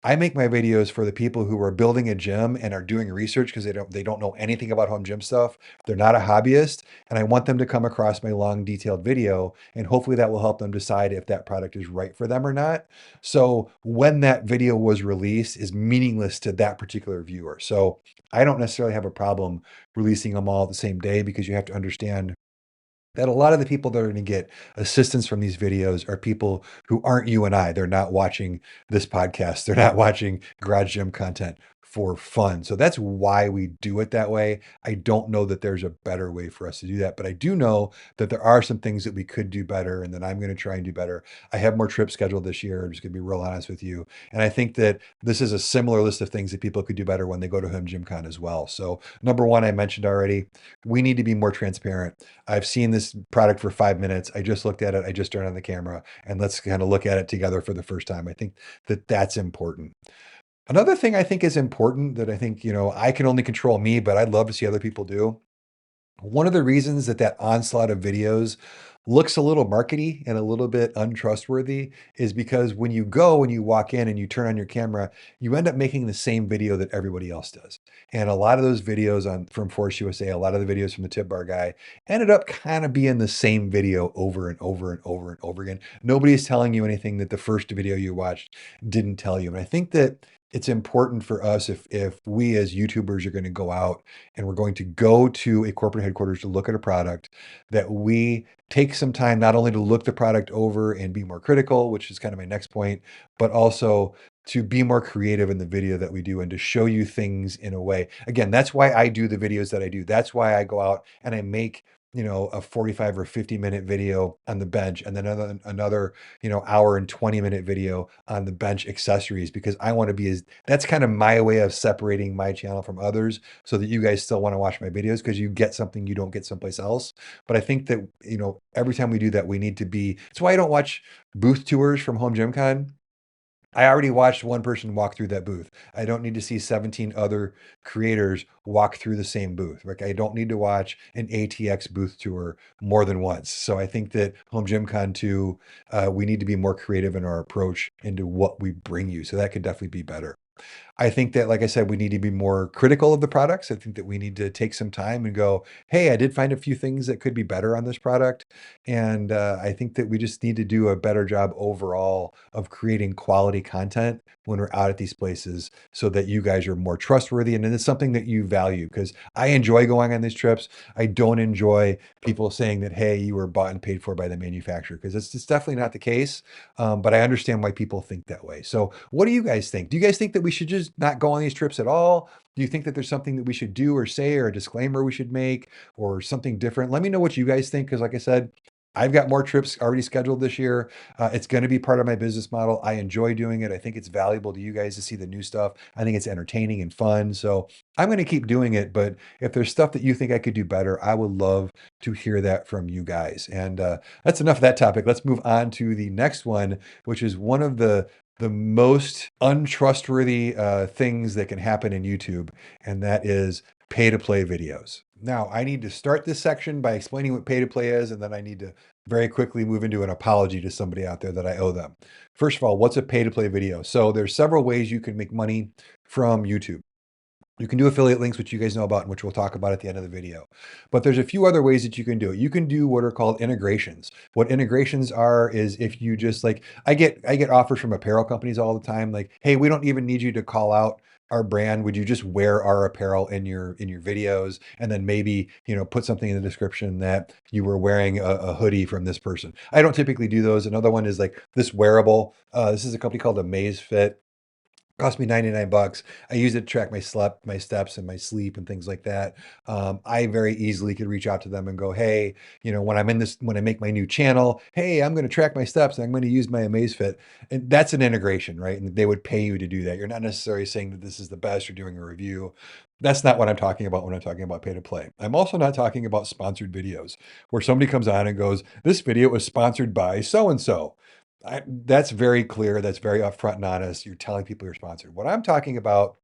I make my videos for the people who are building a gym and are doing research because they don't know anything about home gym stuff. They're not a hobbyist, and I want them to come across my long, detailed video, and hopefully that will help them decide if that product is right for them or not. So when that video was released is meaningless to that particular viewer. So I don't necessarily have a problem releasing them all the same day because you have to understand that a lot of the people that are going to get assistance from these videos are people who aren't you and I. They're not watching this podcast. They're not watching Garage Gym content for fun. So that's why we do it that way. I don't know that there's a better way for us to do that, but I do know that there are some things that we could do better and that I'm going to try and do better. I have more trips scheduled this year. I'm just going to be real honest with you. And I think that this is a similar list of things that people could do better when they go to Home Gym Con as well. So number one, I mentioned already, we need to be more transparent. I've seen this product for 5 minutes. I just looked at it. I just turned on the camera and let's kind of look at it together for the first time. I think that that's important. Another thing I think is important that I think, I can only control me, but I'd love to see other people do. One of the reasons that onslaught of videos looks a little markety and a little bit untrustworthy is because when you go and you walk in and you turn on your camera, you end up making the same video that everybody else does. And a lot of those videos from Force USA, a lot of the videos from the Tip Bar guy ended up kind of being the same video over and over and over and over again. Nobody's telling you anything that the first video you watched didn't tell you. And I think that it's important for us if we as YouTubers are going to go out and we're going to go to a corporate headquarters to look at a product, that we take some time not only to look the product over and be more critical, which is kind of my next point, but also to be more creative in the video that we do and to show you things in a way. Again, that's why I do the videos that I do. That's why I go out and I make a 45 or 50-minute video on the bench and then another hour and 20-minute video on the bench accessories, because I want to that's kind of my way of separating my channel from others so that you guys still want to watch my videos because you get something you don't get someplace else. But I think that, every time we do that, we need to it's why I don't watch booth tours from Home Gym Con. I already watched one person walk through that booth. I don't need to see 17 other creators walk through the same booth. Like, I don't need to watch an ATX booth tour more than once. So I think that Home Gym Con 2, we need to be more creative in our approach into what we bring you. So that could definitely be better. I think that, like I said, we need to be more critical of the products. I think that we need to take some time and go, hey, I did find a few things that could be better on this product. And I think that we just need to do a better job overall of creating quality content when we're out at these places so that you guys are more trustworthy. And it's something that you value, because I enjoy going on these trips. I don't enjoy people saying that, hey, you were bought and paid for by the manufacturer, because it's definitely not the case. But I understand why people think that way. So what do you guys think? Do you guys think that we should just not go on these trips at all? Do you think that there's something that we should do or say, or a disclaimer we should make, or something different? Let me know what you guys think, because like I said, I've got more trips already scheduled this year. It's going to be part of my business model. I enjoy doing it. I think it's valuable to you guys to see the new stuff. I think it's entertaining and fun. So I'm going to keep doing it. But if there's stuff that you think I could do better, I would love to hear that from you guys. And that's enough of that topic. Let's move on to the next one, which is one of the most untrustworthy things that can happen in YouTube, and that is pay to play videos. Now, I need to start this section by explaining what pay to play is, and then I need to very quickly move into an apology to somebody out there that I owe them. First of all, what's a pay to play video? So there's several ways you can make money from YouTube. You can do affiliate links, which you guys know about, and which we'll talk about at the end of the video. But there's a few other ways that you can do it. You can do what are called integrations. What integrations are is if you just I get offers from apparel companies all the time, like, hey, we don't even need you to call out our brand. Would you just wear our apparel in your videos, and then maybe put something in the description that you were wearing a hoodie from this person? I don't typically do those. Another one is like this wearable. This is a company called Amazfit. Cost me 99 bucks. I use it to track my steps and my sleep and things like that. I very easily could reach out to them and go, hey, when I make my new channel, hey, I'm going to track my steps and I'm going to use my Amazfit. And that's an integration, right? And they would pay you to do that. You're not necessarily saying that this is the best or doing a review. That's not what I'm talking about when I'm talking about pay to play. I'm also not talking about sponsored videos where somebody comes on and goes, this video was sponsored by so-and-so. That's very clear. That's very upfront and honest. You're telling people you're sponsored. What I'm talking about,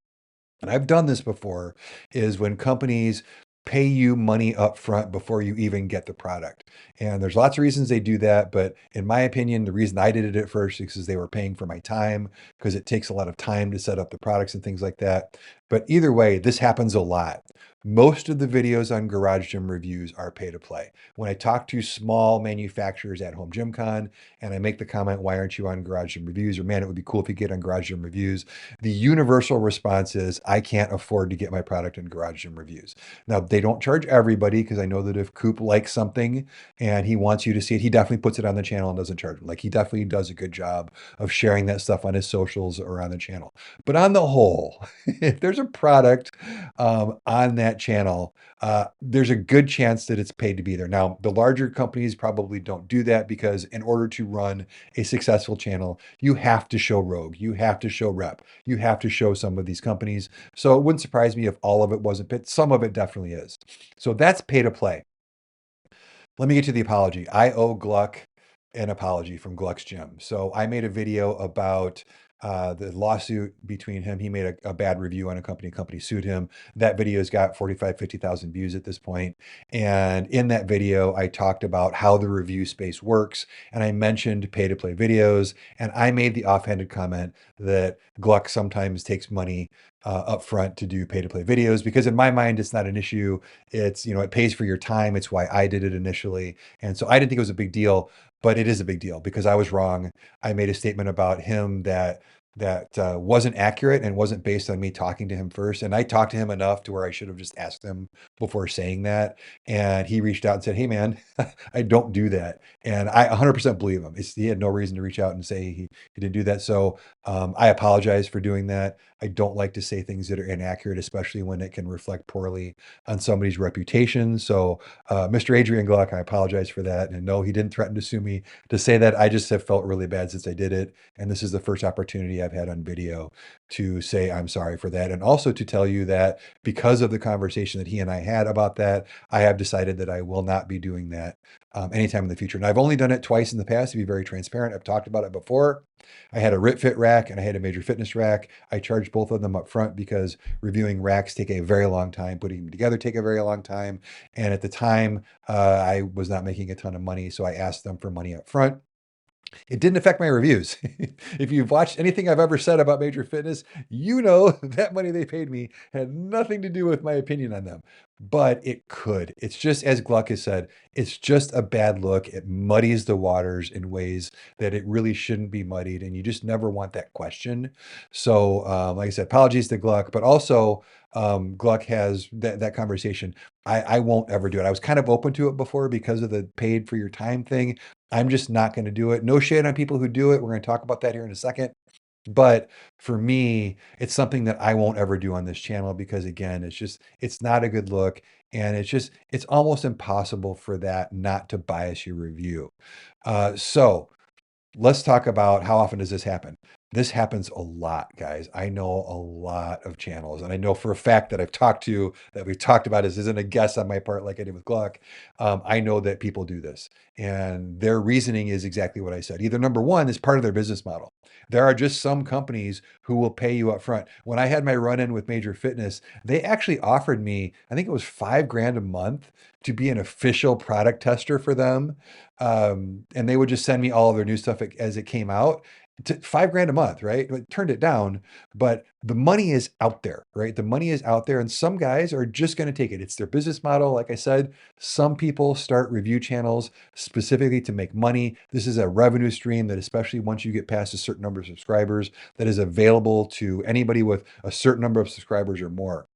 and I've done this before, is when companies pay you money up front before you even get the product. And there's lots of reasons they do that, but in my opinion, the reason I did it at first is because they were paying for my time, because it takes a lot of time to set up the products and things like that. But either way, this happens a lot. Most of the videos on Garage Gym Reviews are pay to play. When I talk to small manufacturers at Home Gym Con and I make the comment, why aren't you on Garage Gym Reviews? Or man, it would be cool if you get on Garage Gym Reviews. The universal response is, I can't afford to get my product in Garage Gym Reviews. Now, they don't charge everybody, because I know that if Coop likes something and he wants you to see it, he definitely puts it on the channel and doesn't charge them. Like, he definitely does a good job of sharing that stuff on his socials or on the channel. But on the whole, if there's a product on that channel, there's a good chance that it's paid to be there. Now, the larger companies probably don't do that, because in order to run a successful channel, you have to show Rogue, you have to show Rep, you have to show some of these companies. So it wouldn't surprise me if all of it wasn't paid. Some of it definitely is. So that's pay to play. Let me get to the apology. I owe Gluck an apology from Gluck's Gym. So I made a video about the lawsuit between him. He made a bad review on a company sued him. That video's got 45, 50,000 views at this point. And in that video, I talked about how the review space works. And I mentioned pay to play videos. And I made the offhanded comment that Gluck sometimes takes money up front to do pay to play videos, because in my mind, it's not an issue. It's, it pays for your time. It's why I did it initially. And so I didn't think it was a big deal, but it is a big deal because I was wrong. I made a statement about him that wasn't accurate and wasn't based on me talking to him first. And I talked to him enough to where I should have just asked him before saying that. And he reached out and said, hey man, I don't do that. And I 100% believe him. He had no reason to reach out and say he didn't do that. So I apologize for doing that. I don't like to say things that are inaccurate, especially when it can reflect poorly on somebody's reputation. So Mr. Adrian Gluck, I apologize for that. And no, he didn't threaten to sue me to say that. I just have felt really bad since I did it. And this is the first opportunity I've had on video to say I'm sorry for that. And also to tell you that because of the conversation that he and I had about that, I have decided that I will not be doing that anytime in the future. And I've only done it twice in the past, to be very transparent. I've talked about it before. I had a RitFit rack and I had a Major Fitness rack. I charged both of them up front because reviewing racks take a very long time. Putting them together take a very long time. And at the time, I was not making a ton of money. So I asked them for money up front. It didn't affect my reviews. If you've watched anything I've ever said about Major Fitness, you know that money they paid me had nothing to do with my opinion on them, but it could. It's just, as Gluck has said, it's just a bad look. It muddies the waters in ways that it really shouldn't be muddied, and you just never want that question. So, like I said, apologies to Gluck, but also Gluck has that conversation. I won't ever do it. I was kind of open to it before because of the paid for your time thing. I'm just not going to do it. No shade on people who do it. We're going to talk about that here in a second. But for me, it's something that I won't ever do on this channel because, again, it's not a good look. And it's almost impossible for that not to bias your review. So let's talk about, how often does this happen? This happens a lot, guys. I know a lot of channels, and I know for a fact that we've talked about, this isn't a guess on my part like I did with Gluck. I know that people do this, and their reasoning is exactly what I said. Either number one is part of their business model. There are just some companies who will pay you up front. When I had my run-in with Major Fitness, they actually offered me, I think it was $5,000 a month to be an official product tester for them. And they would just send me all of their new stuff as it came out. To $5,000 a month, right? I turned it down, but the money is out there, right? The money is out there, and some guys are just going to take it. It's their business model. Like I said, some people start review channels specifically to make money. This is a revenue stream that, especially once you get past a certain number of subscribers, that is available to anybody with a certain number of subscribers or more.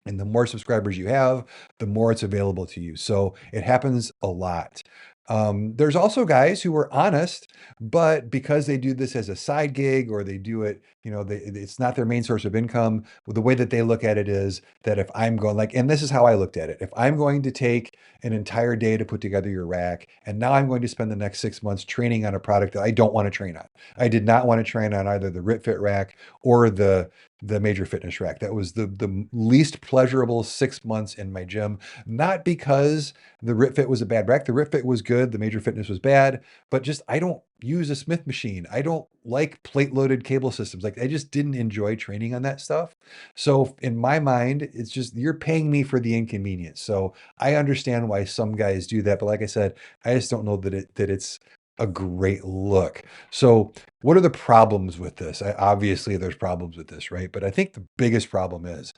And the more subscribers you have, the more it's available to you. So it happens a lot. There's also guys who are honest, but because they do this as a side gig, or they do it, it's not their main source of income. The way that they look at it is that if I'm going, like, and this is how I looked at it. If I'm going to take an entire day to put together your rack, and now I'm going to spend the next 6 months training on a product that I don't want to train on. I did not want to train on either the RitFit rack or the Major Fitness rack. That was the least pleasurable 6 months in my gym, not because the RitFit was a bad rack. The RitFit was good. The Major Fitness was bad, but just, I don't use a Smith machine. I don't like plate loaded cable systems. Like I just didn't enjoy training on that stuff. So in my mind, it's just you're paying me for the inconvenience. So I understand why some guys do that, but like I said, I just don't know that it's a great look. So what are the problems with this? Obviously there's problems with this, right? But I think the biggest problem is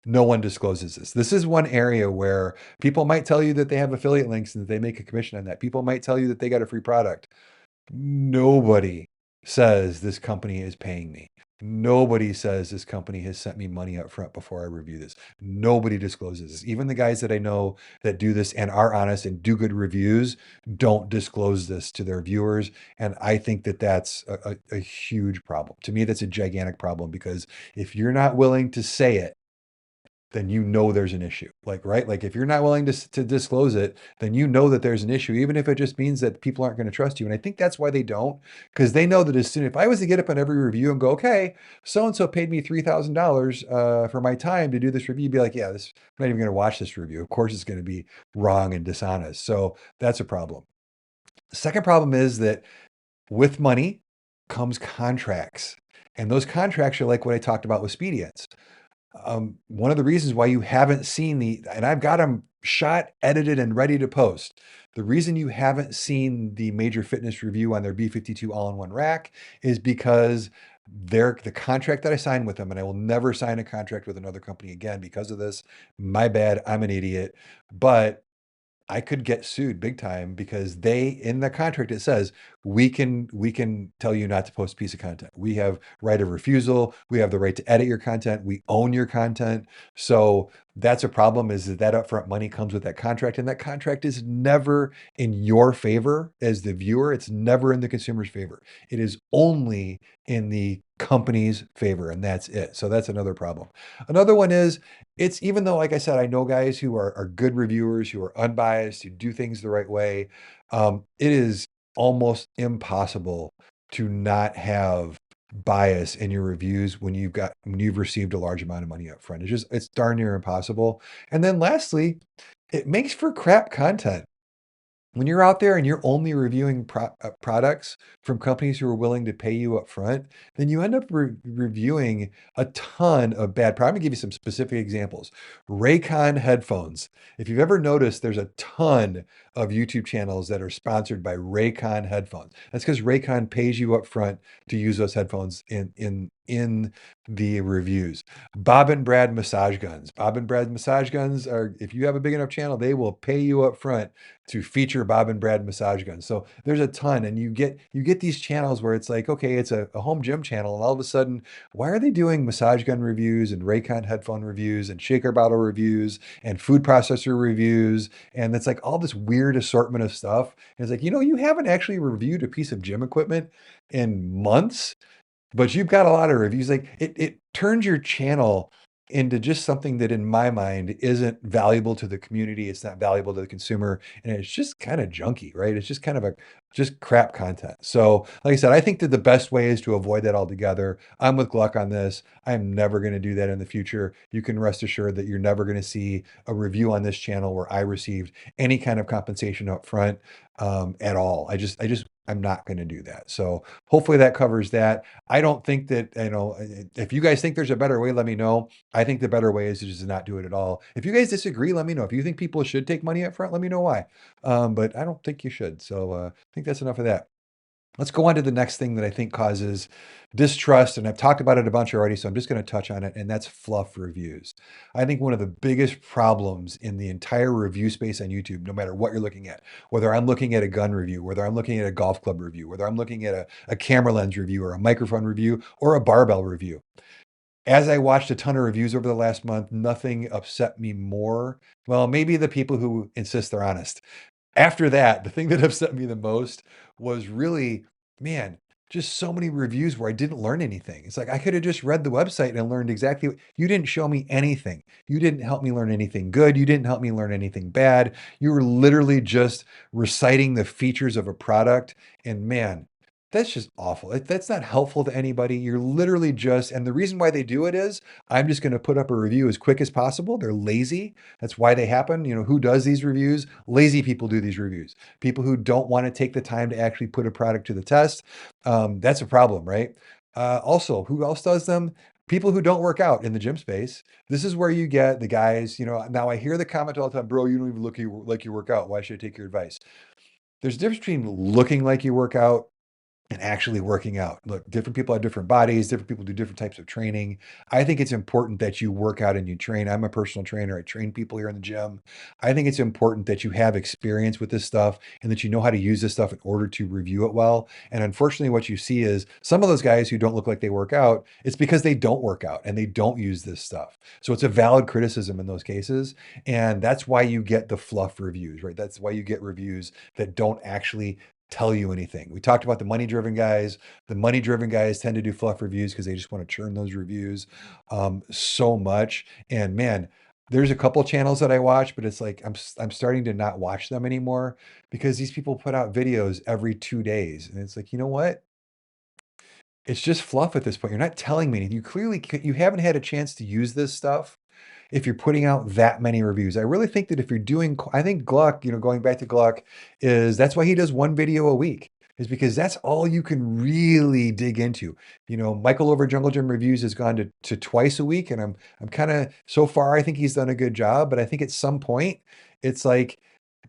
no one discloses this. This is one area where people might tell you that they have affiliate links and that they make a commission on that. People might tell you that they got a free product. Nobody says this company is paying me. Nobody says this company has sent me money up front before I review this. Nobody discloses this. Even the guys that I know that do this and are honest and do good reviews don't disclose this to their viewers. And I think that that's a huge problem. To me, that's a gigantic problem because if you're not willing to say it, then you know there's an issue. Like, right? Like if you're not willing to disclose it, then you know that there's an issue, even if it just means that people aren't going to trust you. And I think that's why they don't, because they know that as soon, if I was to get up on every review and go, okay, so-and-so paid me $3,000 for my time to do this review, you'd be like, yeah, this, I'm not even going to watch this review. Of course it's going to be wrong and dishonest. So that's a problem. The second problem is that with money comes contracts. And those contracts are like what I talked about with Speedians. One of the reasons why you haven't seen and I've got them shot, edited, and ready to post. The reason you haven't seen the Major Fitness review on their B52 all-in-one rack is because the contract that I signed with them, and I will never sign a contract with another company again because of this. My bad, I'm an idiot. But I could get sued big time because in the contract, it says we can tell you not to post a piece of content. We have right of refusal. We have the right to edit your content. We own your content. So that's a problem, is that upfront money comes with that contract, and that contract is never in your favor as the viewer. It's never in the consumer's favor. It is only in the company's favor, and that's it. So that's another problem. Another one is, it's, even though, like I said, I know guys who are good reviewers, who are unbiased, who do things the right way. It is almost impossible to not have bias in your reviews when you've received a large amount of money up front. It's darn near impossible. And then lastly, it makes for crap content. When you're out there and you're only reviewing products from companies who are willing to pay you up front, then you end up reviewing a ton of bad products. I'm gonna give you some specific examples. Raycon headphones. If you've ever noticed, there's a ton of YouTube channels that are sponsored by Raycon headphones. That's because Raycon pays you up front to use those headphones in the reviews. Bob and Brad massage guns. Bob and Brad massage guns are, if you have a big enough channel, they will pay you up front to feature Bob and Brad massage guns. So there's a ton, and you get these channels where it's like, okay, it's a home gym channel, and all of a sudden, why are they doing massage gun reviews and Raycon headphone reviews and shaker bottle reviews and food processor reviews? And it's like all this weird assortment of stuff. And it's like, you haven't actually reviewed a piece of gym equipment in months, but you've got a lot of reviews. Like it turns your channel into just something that in my mind isn't valuable to the community. It's not valuable to the consumer, and it's just kind of junky, right? It's just kind of just crap content. So like I said, I think that the best way is to avoid that altogether. I'm with Gluck on this. I'm never going to do that in the future. You can rest assured that you're never going to see a review on this channel where I received any kind of compensation up front at all. I'm not going to do that. So hopefully that covers that. I don't think that, if you guys think there's a better way, let me know. I think the better way is to just not do it at all. If you guys disagree, let me know. If you think people should take money up front, let me know why. But I don't think you should. So I think that's enough of that. Let's go on to the next thing that I think causes distrust, and I've talked about it a bunch already, so I'm just going to touch on it, and that's fluff reviews. I think one of the biggest problems in the entire review space on YouTube, no matter what you're looking at, whether I'm looking at a gun review, whether I'm looking at a golf club review, whether I'm looking at a camera lens review or a microphone review or a barbell review. As I watched a ton of reviews over the last month, nothing upset me more. Well, maybe the people who insist they're honest. After that, the thing that upset me the most was really, man, just so many reviews where I didn't learn anything. It's like I could have just read the website and learned exactly. You didn't show me anything. You didn't help me learn anything good. You didn't help me learn anything bad. You were literally just reciting the features of a product. And man, That's just awful. That's not helpful to anybody. You're literally just, and the reason why they do it is I'm just going to put up a review as quick as possible. They're lazy. That's why they happen. You know, who does these reviews? Lazy people do these reviews. People who don't want to take the time to actually put a product to the test. That's a problem, right? Also, who else does them? People who don't work out in the gym space. This is where you get the guys, you know, now I hear the comment all the time, bro, you don't even look like you work out. Why should I take your advice? There's a difference between looking like you work out and actually working out. Look, different people have different bodies, different people do different types of training. I think it's important that you work out and you train. I'm a personal trainer. I train people here in the gym. I think it's important that you have experience with this stuff and that you know how to use this stuff in order to review it well. And unfortunately, what you see is some of those guys who don't look like they work out, it's because they don't work out and they don't use this stuff. So it's a valid criticism in those cases. And that's why you get the fluff reviews, right? That's why you get reviews that don't actually tell you anything. We talked about the money driven guys. The money driven guys tend to do fluff reviews because they just want to churn those reviews so much. And man, there's a couple channels that I watch, but it's like I'm starting to not watch them anymore because these people put out videos every 2 days, and it's like, you know what? It's just fluff at this point. You're not telling me anything. You clearly you haven't had a chance to use this stuff if you're putting out that many reviews. I really think that if you're doing, I think Gluck, you know, going back to Gluck, is that's why he does one video a week, is because that's all you can really dig into. You know, Michael over Jungle Gym Reviews has gone to twice a week, and I'm kind of, so far I think he's done a good job, but I think at some point it's like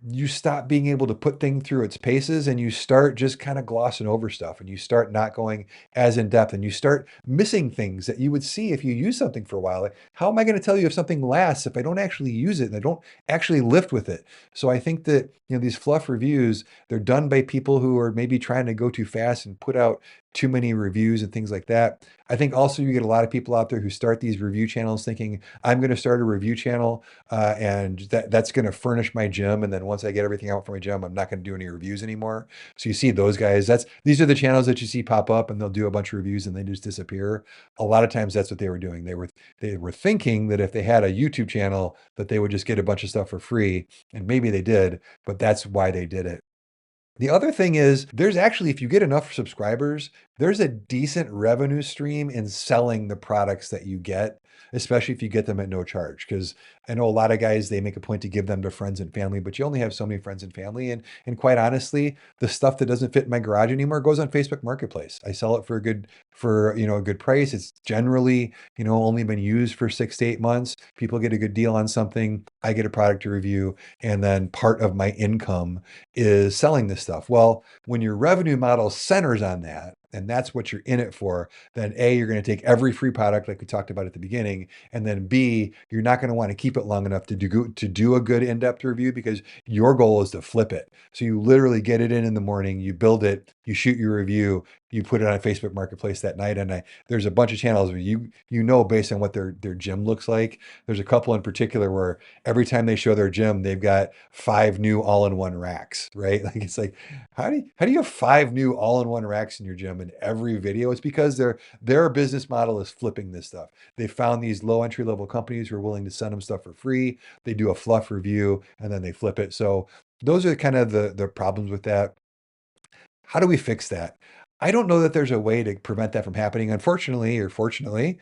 you stop being able to put things through its paces and you start just kind of glossing over stuff and you start not going as in depth and you start missing things that you would see if you use something for a while. Like, how am I going to tell you if something lasts if I don't actually use it and I don't actually lift with it? So I think that, you know, these fluff reviews, they're done by people who are maybe trying to go too fast and put out too many reviews and things like that. I think also you get a lot of people out there who start these review channels thinking, I'm going to start a review channel and that's going to furnish my gym. And then once I get everything out for my gym, I'm not going to do any reviews anymore. So you see those guys, these are the channels that you see pop up and they'll do a bunch of reviews and they just disappear. A lot of times that's what they were doing. They were thinking that if they had a YouTube channel that they would just get a bunch of stuff for free. And maybe they did, but that's why they did it. The other thing is there's actually, if you get enough subscribers, there's a decent revenue stream in selling the products that you get, especially if you get them at no charge. Because I know a lot of guys, they make a point to give them to friends and family, but you only have so many friends and family. And quite honestly, the stuff that doesn't fit in my garage anymore goes on Facebook Marketplace. I sell it for a good price. It's generally, you know, only been used for 6 to 8 months. People get a good deal on something. I get a product to review, and then part of my income is selling this stuff. Well, when your revenue model centers on that, and that's what you're in it for, then A, you're going to take every free product like we talked about at the beginning, and then B, you're not going to want to keep it long enough to do a good in-depth review because your goal is to flip it. So you literally get it in the morning, you build it, you shoot your review, you put it on Facebook Marketplace that night, and there's a bunch of channels where you know based on what their gym looks like. There's a couple in particular where every time they show their gym, they've got 5 new all-in-one racks, right? Like it's like, how do you have 5 new all-in-one racks in your gym in every video? It's because their business model is flipping this stuff. They found these low entry level companies who are willing to send them stuff for free. They do a fluff review and then they flip it. So those are kind of the problems with that. How do we fix that? I don't know that there's a way to prevent that from happening. Unfortunately, or fortunately,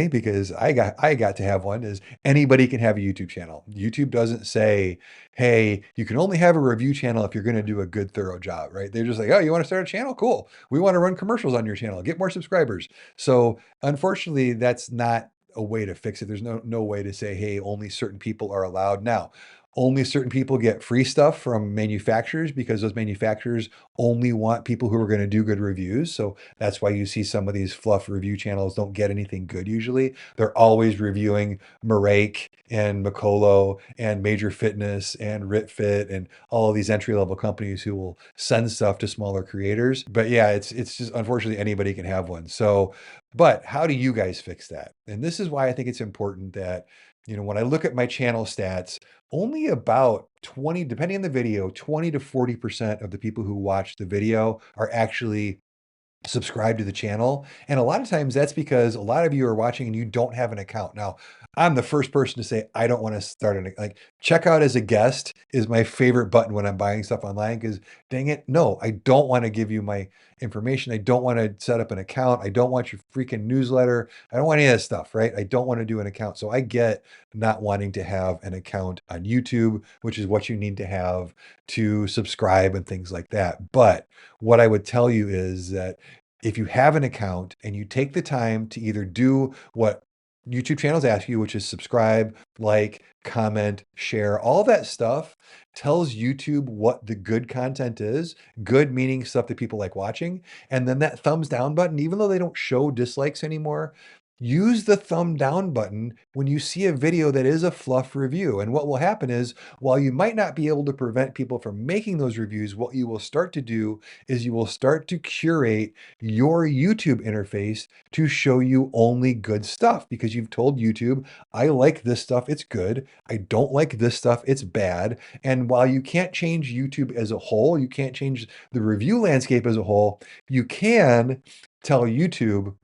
because I got to have one, is anybody can have a YouTube channel. YouTube doesn't say, hey, you can only have a review channel if you're going to do a good, thorough job, right? They're just like, oh, you want to start a channel? Cool. We want to run commercials on your channel, get more subscribers. So unfortunately, that's not a way to fix it. There's no way to say, hey, only certain people are allowed. Now, only certain people get free stuff from manufacturers because those manufacturers only want people who are going to do good reviews. So that's why you see some of these fluff review channels don't get anything good usually. They're always reviewing Marake and Makolo and Major Fitness and RitFit and all of these entry level companies who will send stuff to smaller creators. But yeah, it's just unfortunately anybody can have one. So, but how do you guys fix that? And this is why I think it's important that, you know, when I look at my channel stats, only about 20, depending on the video, 20 to 40% of the people who watch the video are actually subscribe to the channel. And a lot of times that's because a lot of you are watching and you don't have an account. Now, I'm the first person to say, I don't want to start like checkout as a guest is my favorite button when I'm buying stuff online because dang it, no, I don't want to give you my information. I don't want to set up an account. I don't want your freaking newsletter. I don't want any of that stuff, right? I don't want to do an account. So I get not wanting to have an account on YouTube, which is what you need to have to subscribe and things like that. But what I would tell you is that if you have an account and you take the time to either do what YouTube channels ask you, which is subscribe, like, comment, share, all that stuff tells YouTube what the good content is. Good meaning stuff that people like watching. And then that thumbs down button, even though they don't show dislikes anymore, use the thumb down button when you see a video that is a fluff review. And what will happen is, while you might not be able to prevent people from making those reviews, what you will start to do is you will start to curate your YouTube interface to show you only good stuff because you've told YouTube, I like this stuff, it's good. I don't like this stuff, it's bad. And while you can't change YouTube as a whole, you can't change the review landscape as a whole, you can tell YouTube,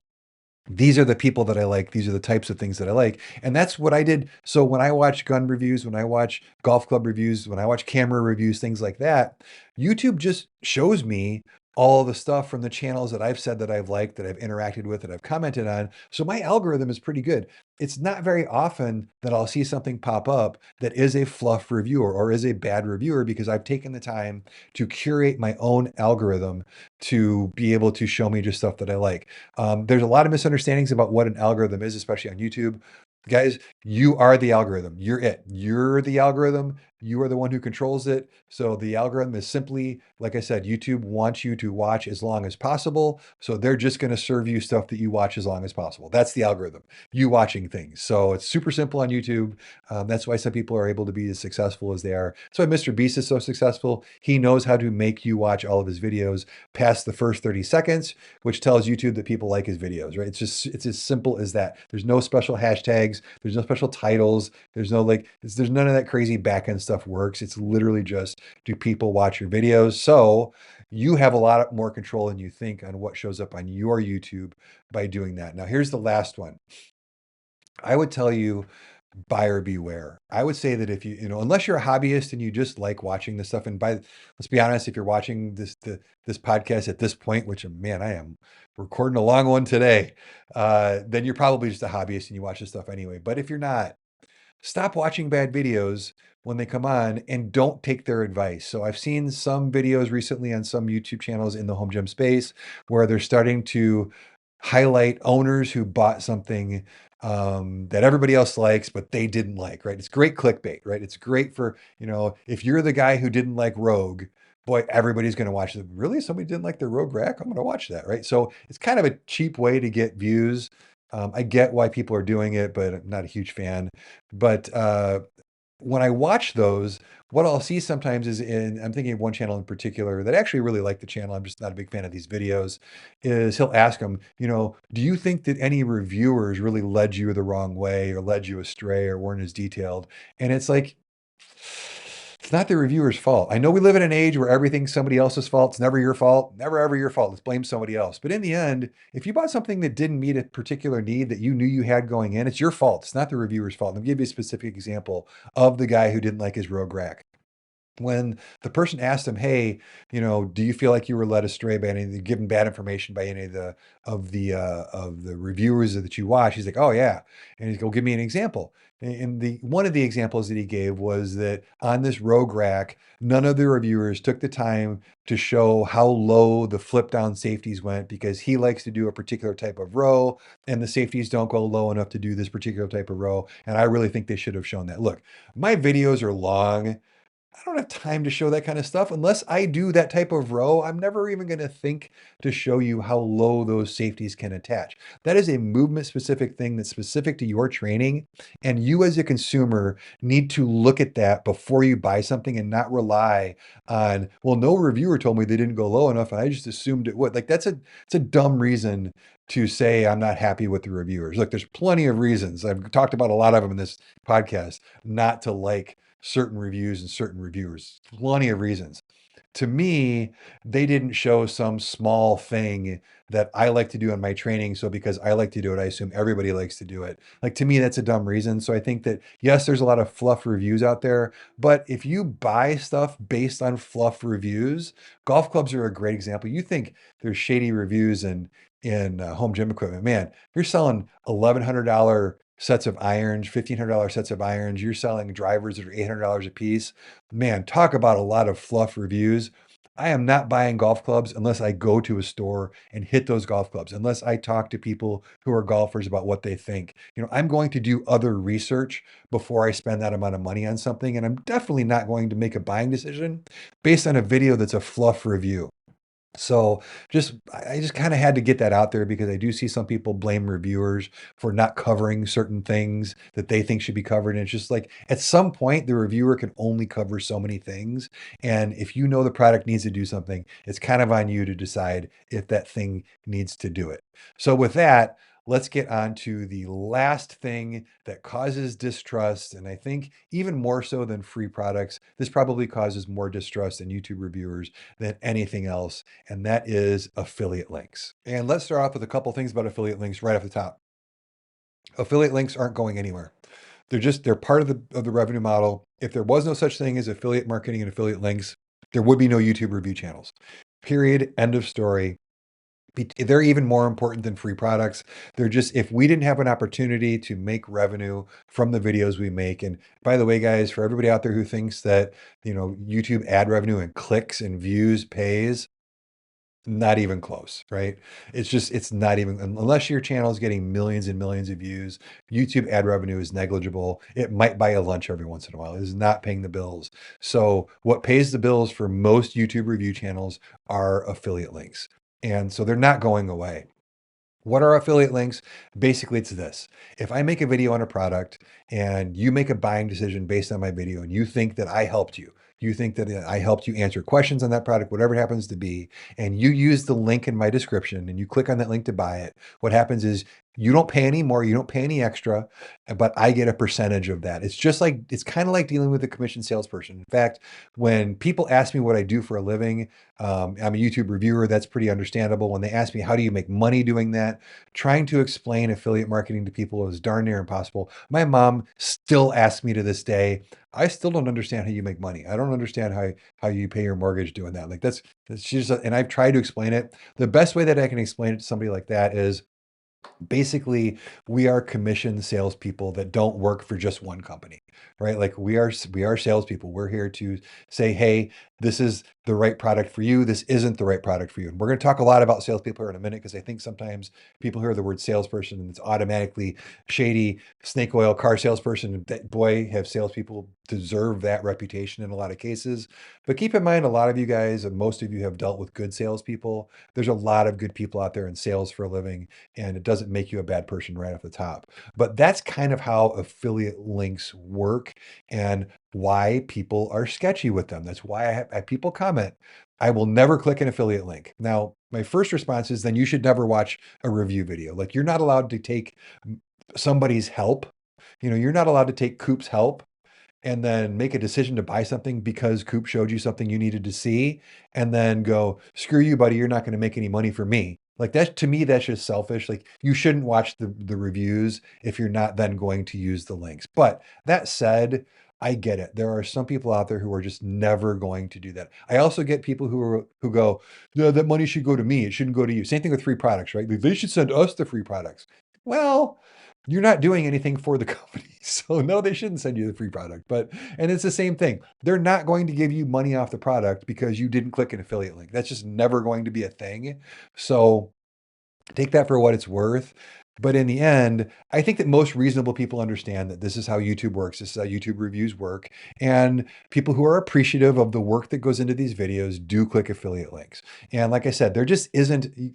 these are the people that I like. These are the types of things that I like. And that's what I did. So when I watch gun reviews, when I watch golf club reviews, when I watch camera reviews, things like that, YouTube just shows me all the stuff from the channels that I've said that I've liked, that I've interacted with, that I've commented on. So my algorithm is pretty good. It's not very often that I'll see something pop up that is a fluff reviewer or is a bad reviewer because I've taken the time to curate my own algorithm to be able to show me just stuff that I like. There's a lot of misunderstandings about what an algorithm is, especially on YouTube. Guys, you are the algorithm. You're it. You're the algorithm. You are the one who controls it. So the algorithm is simply, like I said, YouTube wants you to watch as long as possible. So they're just going to serve you stuff that you watch as long as possible. That's the algorithm, you watching things. So it's super simple on YouTube. That's why some people are able to be as successful as they are. That's why Mr. Beast is so successful. He knows how to make you watch all of his videos past the first 30 seconds, which tells YouTube that people like his videos, right? It's as simple as that. There's no special hashtags. There's no special titles. There's no there's none of that crazy back-end stuff works. It's literally just, do people watch your videos? So you have a lot more control than you think on what shows up on your YouTube by doing that. Now, here's the last one. I would tell you, buyer beware. I would say that if unless you're a hobbyist and you just like watching this stuff, and let's be honest, if you're watching this podcast at this point, which man, I am recording a long one today, then you're probably just a hobbyist and you watch this stuff anyway. But if you're not, stop watching bad videos when they come on and don't take their advice. So I've seen some videos recently on some YouTube channels in the home gym space where they're starting to highlight owners who bought something that everybody else likes, but they didn't like, right? It's great clickbait, right? It's great for, if you're the guy who didn't like Rogue, boy, everybody's going to watch it. Really? Somebody didn't like their Rogue rack? I'm going to watch that, right? So it's kind of a cheap way to get views. I get why people are doing it, but I'm not a huge fan. But when I watch those, what I'll see sometimes is I'm thinking of one channel in particular that I actually really like the channel. I'm just not a big fan of these videos. Is he'll ask them, do you think that any reviewers really led you the wrong way or led you astray or weren't as detailed? And it's like, it's not the reviewer's fault. I know we live in an age where everything's somebody else's fault. It's never your fault. Never, ever your fault. Let's blame somebody else. But in the end, if you bought something that didn't meet a particular need that you knew you had going in, it's your fault. It's not the reviewer's fault. Let me give you a specific example of the guy who didn't like his Rogue rack. When the person asked him, hey, do you feel like you were led astray by given bad information by any of the reviewers that you watch? He's like, oh yeah. And he's go, give me an example. And one of the examples that he gave was that on this Rogue rack, none of the reviewers took the time to show how low the flip down safeties went because he likes to do a particular type of row and the safeties don't go low enough to do this particular type of row. And I really think they should have shown that. Look, my videos are long. I don't have time to show that kind of stuff unless I do that type of row. I'm never even going to think to show you how low those safeties can attach. That is a movement specific thing that's specific to your training. And you as a consumer need to look at that before you buy something and not rely on, well, no reviewer told me they didn't go low enough. And I just assumed it would. Like it's a dumb reason to say I'm not happy with the reviewers. Look, there's plenty of reasons. I've talked about a lot of them in this podcast not to like certain reviews and certain reviewers. Plenty of reasons. to me, they didn't show some small thing that I like to do in my training. So because I like to do it, I assume everybody likes to do it. Like to me, that's a dumb reason. So I think that yes, there's a lot of fluff reviews out there, but if you buy stuff based on fluff reviews, golf clubs are a great example. You think there's shady reviews in home gym equipment, man, you're selling $1,100 sets of irons, $1,500 sets of irons. You're selling drivers that are $800 a piece. Man, talk about a lot of fluff reviews. I am not buying golf clubs unless I go to a store and hit those golf clubs, unless I talk to people who are golfers about what they think. I'm going to do other research before I spend that amount of money on something. And I'm definitely not going to make a buying decision based on a video that's a fluff review. So I just kind of had to get that out there because I do see some people blame reviewers for not covering certain things that they think should be covered. And it's just like at some point, the reviewer can only cover so many things. And if you know the product needs to do something, it's kind of on you to decide if that thing needs to do it. So with that, let's get on to the last thing that causes distrust. And I think even more so than free products, this probably causes more distrust in YouTube reviewers than anything else, and that is affiliate links. And let's start off with a couple things about affiliate links right off the top. Affiliate links aren't going anywhere. They're part of the revenue model. If there was no such thing as affiliate marketing and affiliate links, there would be no YouTube review channels. Period. End of story. They're even more important than free products. They're just, if we didn't have an opportunity to make revenue from the videos we make, and by the way, guys, for everybody out there who thinks that, YouTube ad revenue and clicks and views pays, not even close, right? It's not even, unless your channel is getting millions and millions of views, YouTube ad revenue is negligible. It might buy a lunch every once in a while. It is not paying the bills. So what pays the bills for most YouTube review channels are affiliate links. And so they're not going away. What are affiliate links? Basically, it's this. If I make a video on a product and you make a buying decision based on my video and you think that I helped you, you think that I helped you answer questions on that product, whatever it happens to be, and you use the link in my description and you click on that link to buy it, what happens is you don't pay any more, you don't pay any extra, but I get a percentage of that. It's kind of like dealing with a commission salesperson. In fact, when people ask me what I do for a living, I'm a YouTube reviewer. That's pretty understandable. When they ask me, how do you make money doing that? Trying to explain affiliate marketing to people is darn near impossible. My mom still asks me to this day, I still don't understand how you make money. I don't understand how you pay your mortgage doing that. Like that's she's just, and I've tried to explain it. The best way that I can explain it to somebody like that is basically we are commissioned salespeople that don't work for just one company, right? Like we are salespeople. We're here to say, hey, this is the right product for you. This isn't the right product for you. And we're going to talk a lot about salespeople here in a minute because I think sometimes people hear the word salesperson and it's automatically shady, snake oil car salesperson. That, boy, have salespeople deserve that reputation in a lot of cases. But keep in mind, a lot of you guys, and most of you have dealt with good salespeople. There's a lot of good people out there in sales for a living, and it doesn't make you a bad person right off the top. But that's kind of how affiliate links work and why people are sketchy with them. That's why I have people comment, I will never click an affiliate link. Now, my first response is then you should never watch a review video. Like you're not allowed to take somebody's help. You're not allowed to take Coop's help and then make a decision to buy something because Coop showed you something you needed to see and then go, screw you, buddy, you're not going to make any money for me. Like that, to me, that's just selfish. Like you shouldn't watch the reviews if you're not then going to use the links. But that said, I get it. There are some people out there who are just never going to do that. I also get people who go, no, that money should go to me. It shouldn't go to you. Same thing with free products, right? They should send us the free products. Well, you're not doing anything for the company. So no, they shouldn't send you the free product, and it's the same thing. They're not going to give you money off the product because you didn't click an affiliate link. That's just never going to be a thing. So take that for what it's worth. But in the end, I think that most reasonable people understand that this is how YouTube works. This is how YouTube reviews work. And people who are appreciative of the work that goes into these videos do click affiliate links. And like I said, there just isn't a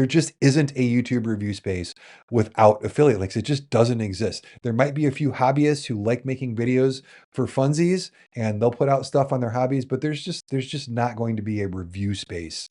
YouTube review space without affiliate links. It just doesn't exist. There might be a few hobbyists who like making videos for funsies and they'll put out stuff on their hobbies, but there's just not going to be a review space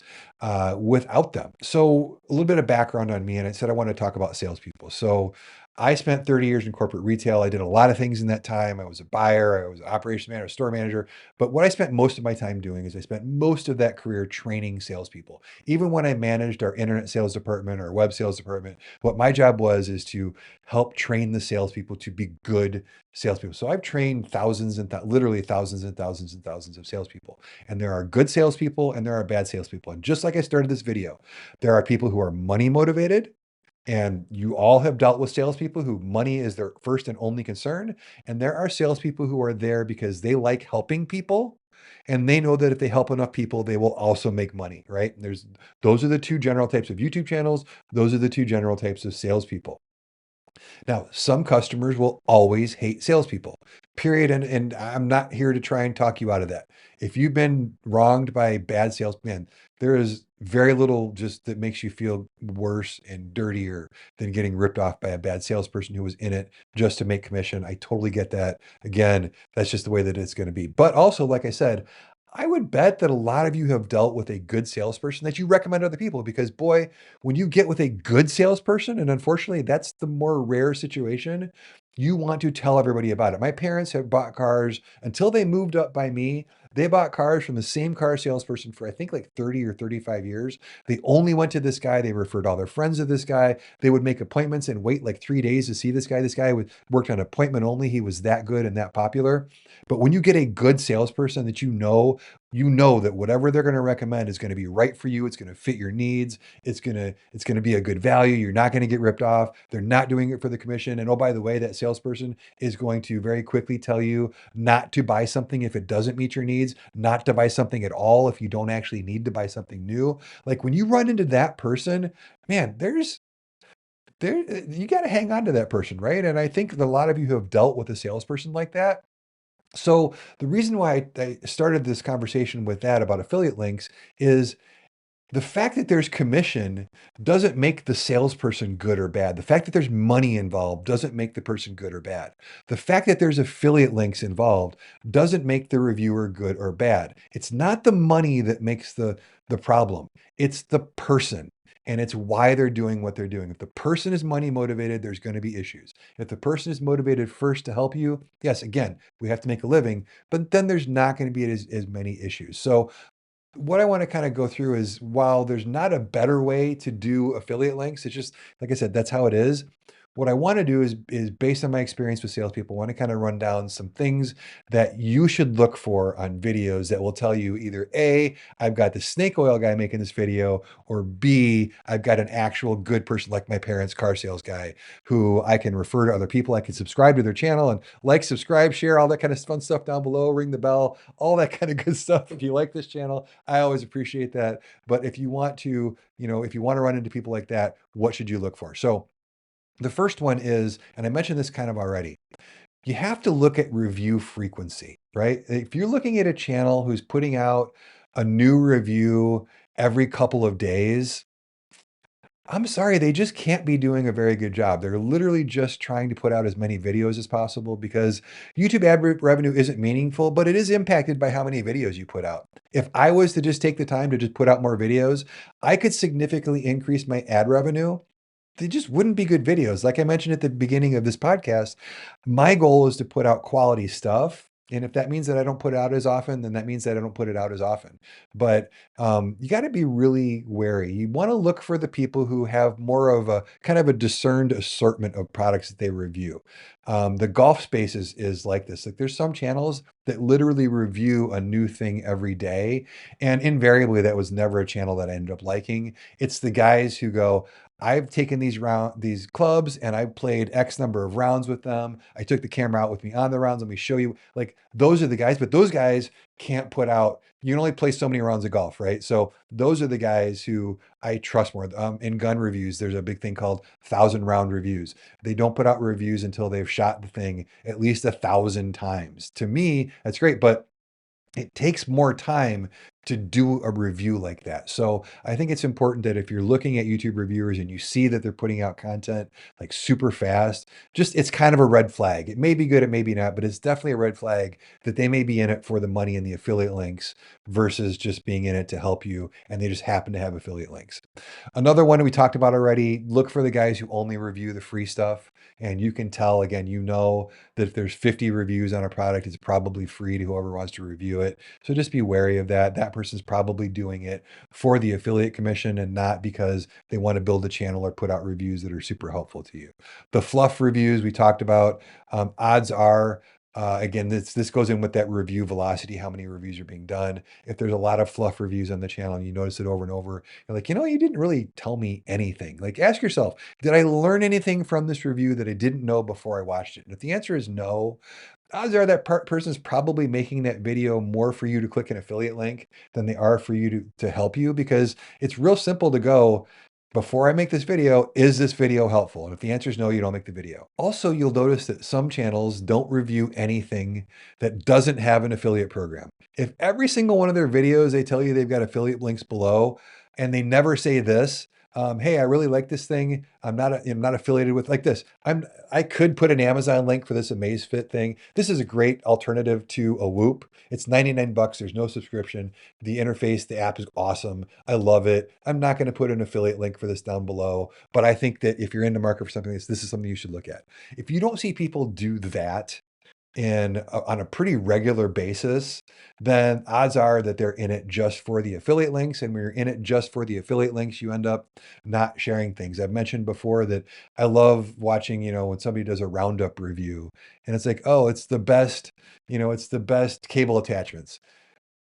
without them. So a little bit of background on me, and I said I want to talk about sales salespeople. So I spent 30 years in corporate retail. I did a lot of things in that time. I was a buyer, I was an operations manager, store manager. But what I spent most of my time doing is I spent most of that career training salespeople. Even when I managed our internet sales department or web sales department, what my job was is to help train the salespeople to be good salespeople. So I've trained thousands and literally thousands and thousands and thousands of salespeople. And there are good salespeople and there are bad salespeople. And just like I started this video, there are people who are money motivated. And you all have dealt with salespeople who money is their first and only concern. And there are salespeople who are there because they like helping people. And they know that if they help enough people, they will also make money, right? Those are the two general types of YouTube channels. Those are the two general types of salespeople. Now, some customers will always hate salespeople, period. And I'm not here to try and talk you out of that. If you've been wronged by bad salesmen, there is very little just that makes you feel worse and dirtier than getting ripped off by a bad salesperson who was in it just to make commission. I totally get that. Again, that's just the way that it's going to be. But also, like I said, I would bet that a lot of you have dealt with a good salesperson that you recommend to other people because, boy, when you get with a good salesperson, and unfortunately, that's the more rare situation, you want to tell everybody about it. My parents have bought cars until they moved up by me. They bought cars from the same car salesperson for I think like 30 or 35 years. They only went to this guy. They referred all their friends to this guy. They would make appointments and wait like 3 days to see this guy. This guy worked on appointment only. He was that good and that popular. But when you get a good salesperson that you know that whatever they're going to recommend is going to be right for you. It's going to fit your needs. It's going to be a good value. You're not going to get ripped off. They're not doing it for the commission. And oh, by the way, that salesperson is going to very quickly tell you not to buy something if it doesn't meet your needs, not to buy something at all if you don't actually need to buy something new. Like when you run into that person, man, you got to hang on to that person, right? And I think that a lot of you have dealt with a salesperson like that. So the reason why I started this conversation with that about affiliate links is the fact that there's commission doesn't make the salesperson good or bad. The fact that there's money involved doesn't make the person good or bad. The fact that there's affiliate links involved doesn't make the reviewer good or bad. It's not the money that makes the problem. It's the person. And it's why they're doing what they're doing. If the person is money motivated, there's going to be issues. If the person is motivated first to help you, yes, again, we have to make a living, but then there's not going to be as many issues. So what I want to kind of go through is while there's not a better way to do affiliate links, it's just, like I said, that's how it is. What I want to do is based on my experience with salespeople, I want to kind of run down some things that you should look for on videos that will tell you either A, I've got the snake oil guy making this video, or B, I've got an actual good person like my parents' car sales guy who I can refer to other people. I can subscribe to their channel and like, subscribe, share, all that kind of fun stuff down below, ring the bell, all that kind of good stuff. If you like this channel, I always appreciate that. But if you want to, if you want to run into people like that, what should you look for? So the first one is, and I mentioned this kind of already, you have to look at review frequency, right? If you're looking at a channel who's putting out a new review every couple of days, I'm sorry, they just can't be doing a very good job. They're literally just trying to put out as many videos as possible because YouTube ad revenue isn't meaningful, but it is impacted by how many videos you put out. If I was to just take the time to just put out more videos, I could significantly increase my ad revenue. They just wouldn't be good videos. Like I mentioned at the beginning of this podcast, my goal is to put out quality stuff. And if that means that I don't put it out as often, then that means that I don't put it out as often. But you got to be really wary. You want to look for the people who have more of a kind of a discerned assortment of products that they review. The golf space is like this. Like there's some channels that literally review a new thing every day. And invariably, that was never a channel that I ended up liking. It's the guys who go, I've taken these clubs and I've played X number of rounds with them. I took the camera out with me on the rounds. Let me show you. Like those are the guys, but those guys can't put out, you can only play so many rounds of golf, right? So those are the guys who I trust more. In gun reviews, there's a big thing called 1,000-round reviews. They don't put out reviews until they've shot the thing at least 1,000 times. To me, that's great, but it takes more time to do a review like that. So I think it's important that if you're looking at YouTube reviewers and you see that they're putting out content like super fast, it's kind of a red flag. It may be good, it may be not, but it's definitely a red flag that they may be in it for the money and the affiliate links versus just being in it to help you and they just happen to have affiliate links. Another one we talked about already, look for the guys who only review the free stuff. And you can tell, again, you know that if there's 50 reviews on a product, it's probably free to whoever wants to review it. So just be wary of that. That person's probably doing it for the affiliate commission and not because they want to build a channel or put out reviews that are super helpful to you. The fluff reviews we talked about, odds are, again, this goes in with that review velocity, how many reviews are being done. If there's a lot of fluff reviews on the channel and you notice it over and over, you're like, you didn't really tell me anything. Like, ask yourself, did I learn anything from this review that I didn't know before I watched it? And if the answer is no, odds are that person's probably making that video more for you to click an affiliate link than they are for you to help you, because it's real simple to go, before I make this video, is this video helpful? And if the answer is no, you don't make the video. Also, you'll notice that some channels don't review anything that doesn't have an affiliate program. If every single one of their videos, they tell you they've got affiliate links below, and they never say this, hey, I really like this thing. I'm not affiliated with like this. I could put an Amazon link for this Amazfit thing. This is a great alternative to a Whoop. It's 99 bucks. There's no subscription. The interface, the app is awesome. I love it. I'm not going to put an affiliate link for this down below, but I think that if you're in the market for something, this is something you should look at. If you don't see people do that on a pretty regular basis, then odds are that they're in it just for the affiliate links. And when you're in it just for the affiliate links, you end up not sharing things. I've mentioned before that I love watching, when somebody does a roundup review and it's like, oh, it's the best, it's the best cable attachments.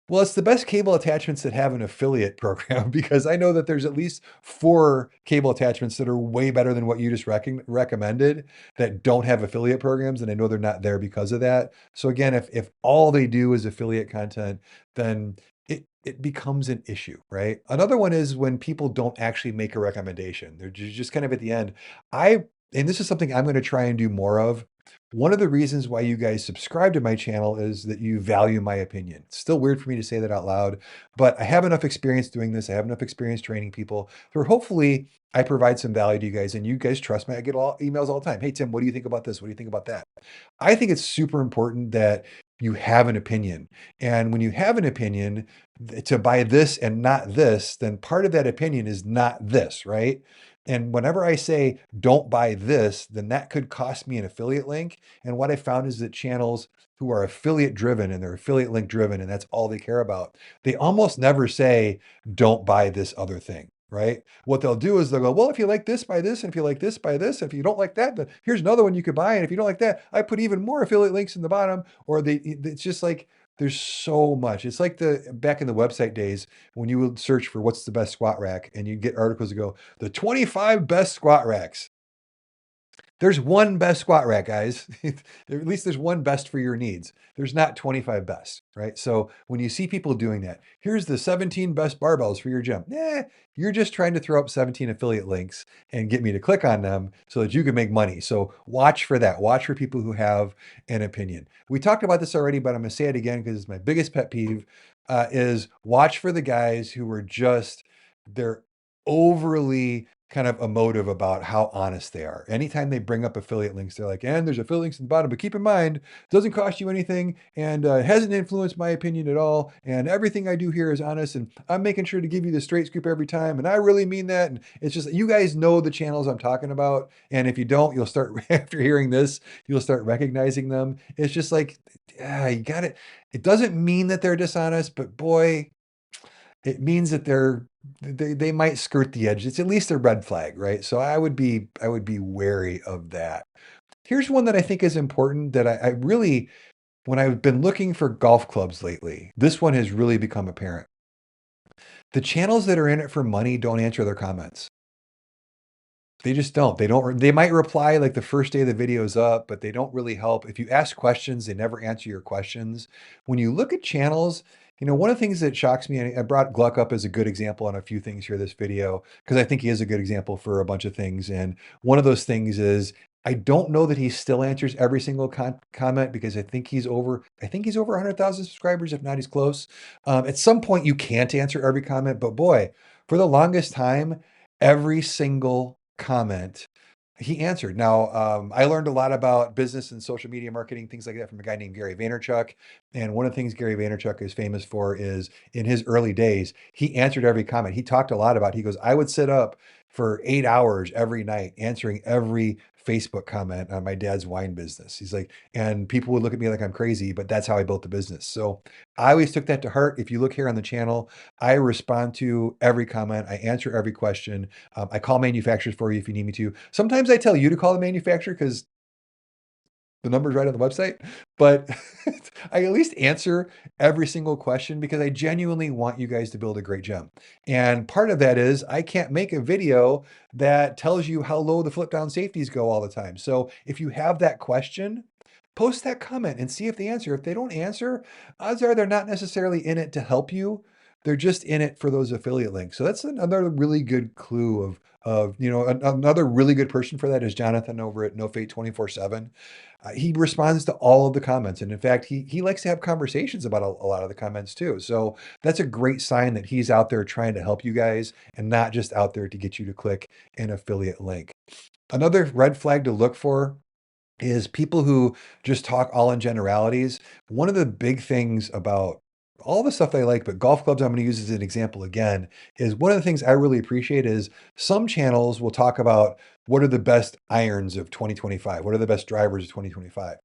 Well, it's the best cable attachments that have an affiliate program, because I know that there's at least 4 cable attachments that are way better than what you just recommended that don't have affiliate programs, and I know they're not there because of that. So again, if all they do is affiliate content, then it becomes an issue, right? Another one is when people don't actually make a recommendation. They're just kind of at the end. And this is something I'm going to try and do more of. One of the reasons why you guys subscribe to my channel is that you value my opinion. It's still weird for me to say that out loud, but I have enough experience doing this. I have enough experience training people where hopefully I provide some value to you guys and you guys trust me. I get emails all the time. Hey, Tim, what do you think about this? What do you think about that? I think it's super important that you have an opinion. And when you have an opinion to buy this and not this, then part of that opinion is not this, right? And whenever I say, don't buy this, then that could cost me an affiliate link. And what I found is that channels who are affiliate driven and they're affiliate link driven, and that's all they care about, they almost never say, don't buy this other thing, right? What they'll do is they'll go, well, if you like this, buy this. And if you like this, buy this. If you don't like that, then here's another one you could buy. And if you don't like that, I put even more affiliate links in the bottom. Or it's just like, there's so much. It's like back in the website days when you would search for what's the best squat rack and you get articles that go, the 25 best squat racks. There's one best squat rack, guys. At least there's one best for your needs. There's not 25 best, right? So when you see people doing that, here's the 17 best barbells for your gym. You're just trying to throw up 17 affiliate links and get me to click on them so that you can make money. So watch for that. Watch for people who have an opinion. We talked about this already, but I'm going to say it again because it's my biggest pet peeve, is watch for the guys who are they're overly kind of emotive about how honest they are. Anytime they bring up affiliate links, they're like, and there's affiliate links in the bottom, but keep in mind, it doesn't cost you anything and it hasn't influenced my opinion at all. And everything I do here is honest and I'm making sure to give you the straight scoop every time. And I really mean that. And it's just, you guys know the channels I'm talking about. And if you don't, you'll start, after hearing this, you'll start recognizing them. It's just like, you got it. It doesn't mean that they're dishonest, but boy, it means that they might skirt the edge. It's at least a red flag, right? So I would be wary of that. Here's one that I think is important that I really, when I've been looking for golf clubs lately, this one has really become apparent. The channels that are in it for money don't answer their comments. They just don't. They might reply like the first day the video's up, but they don't really help. If you ask questions, they never answer your questions. When you look at channels, one of the things that shocks me, and I brought Gluck up as a good example on a few things here this video, because I think he is a good example for a bunch of things. And one of those things is, I don't know that he still answers every single comment, because I think he's over 100,000 subscribers. If not, he's close. At some point you can't answer every comment, but boy, for the longest time, every single comment He answered. Now, I learned a lot about business and social media marketing, things like that, from a guy named Gary Vaynerchuk. And one of the things Gary Vaynerchuk is famous for is in his early days, he answered every comment. He talked a lot about, he goes, I would sit up for 8 hours every night answering every Facebook comment on my dad's wine business. He's like, and people would look at me like I'm crazy, but that's how I built the business. So I always took that to heart. If you look here on the channel, I respond to every comment, I answer every question. I call manufacturers for you if you need me to. Sometimes I tell you to call the manufacturer because the number's right on the website, but I at least answer every single question because I genuinely want you guys to build a great gym. And part of that is I can't make a video that tells you how low the flip down safeties go all the time. So if you have that question, post that comment and see if they answer. If they don't answer, odds are they're not necessarily in it to help you. They're just in it for those affiliate links. So that's another really good clue of another really good person for that is Jonathan over at No Fate 24/7. He responds to all of the comments, and in fact, he likes to have conversations about a lot of the comments too. So that's a great sign that he's out there trying to help you guys and not just out there to get you to click an affiliate link. Another red flag to look for is people who just talk all in generalities. One of the big things about all the stuff I like, but golf clubs I'm going to use as an example again, is one of the things I really appreciate is some channels will talk about what are the best irons of 2025? What are the best drivers of 2025?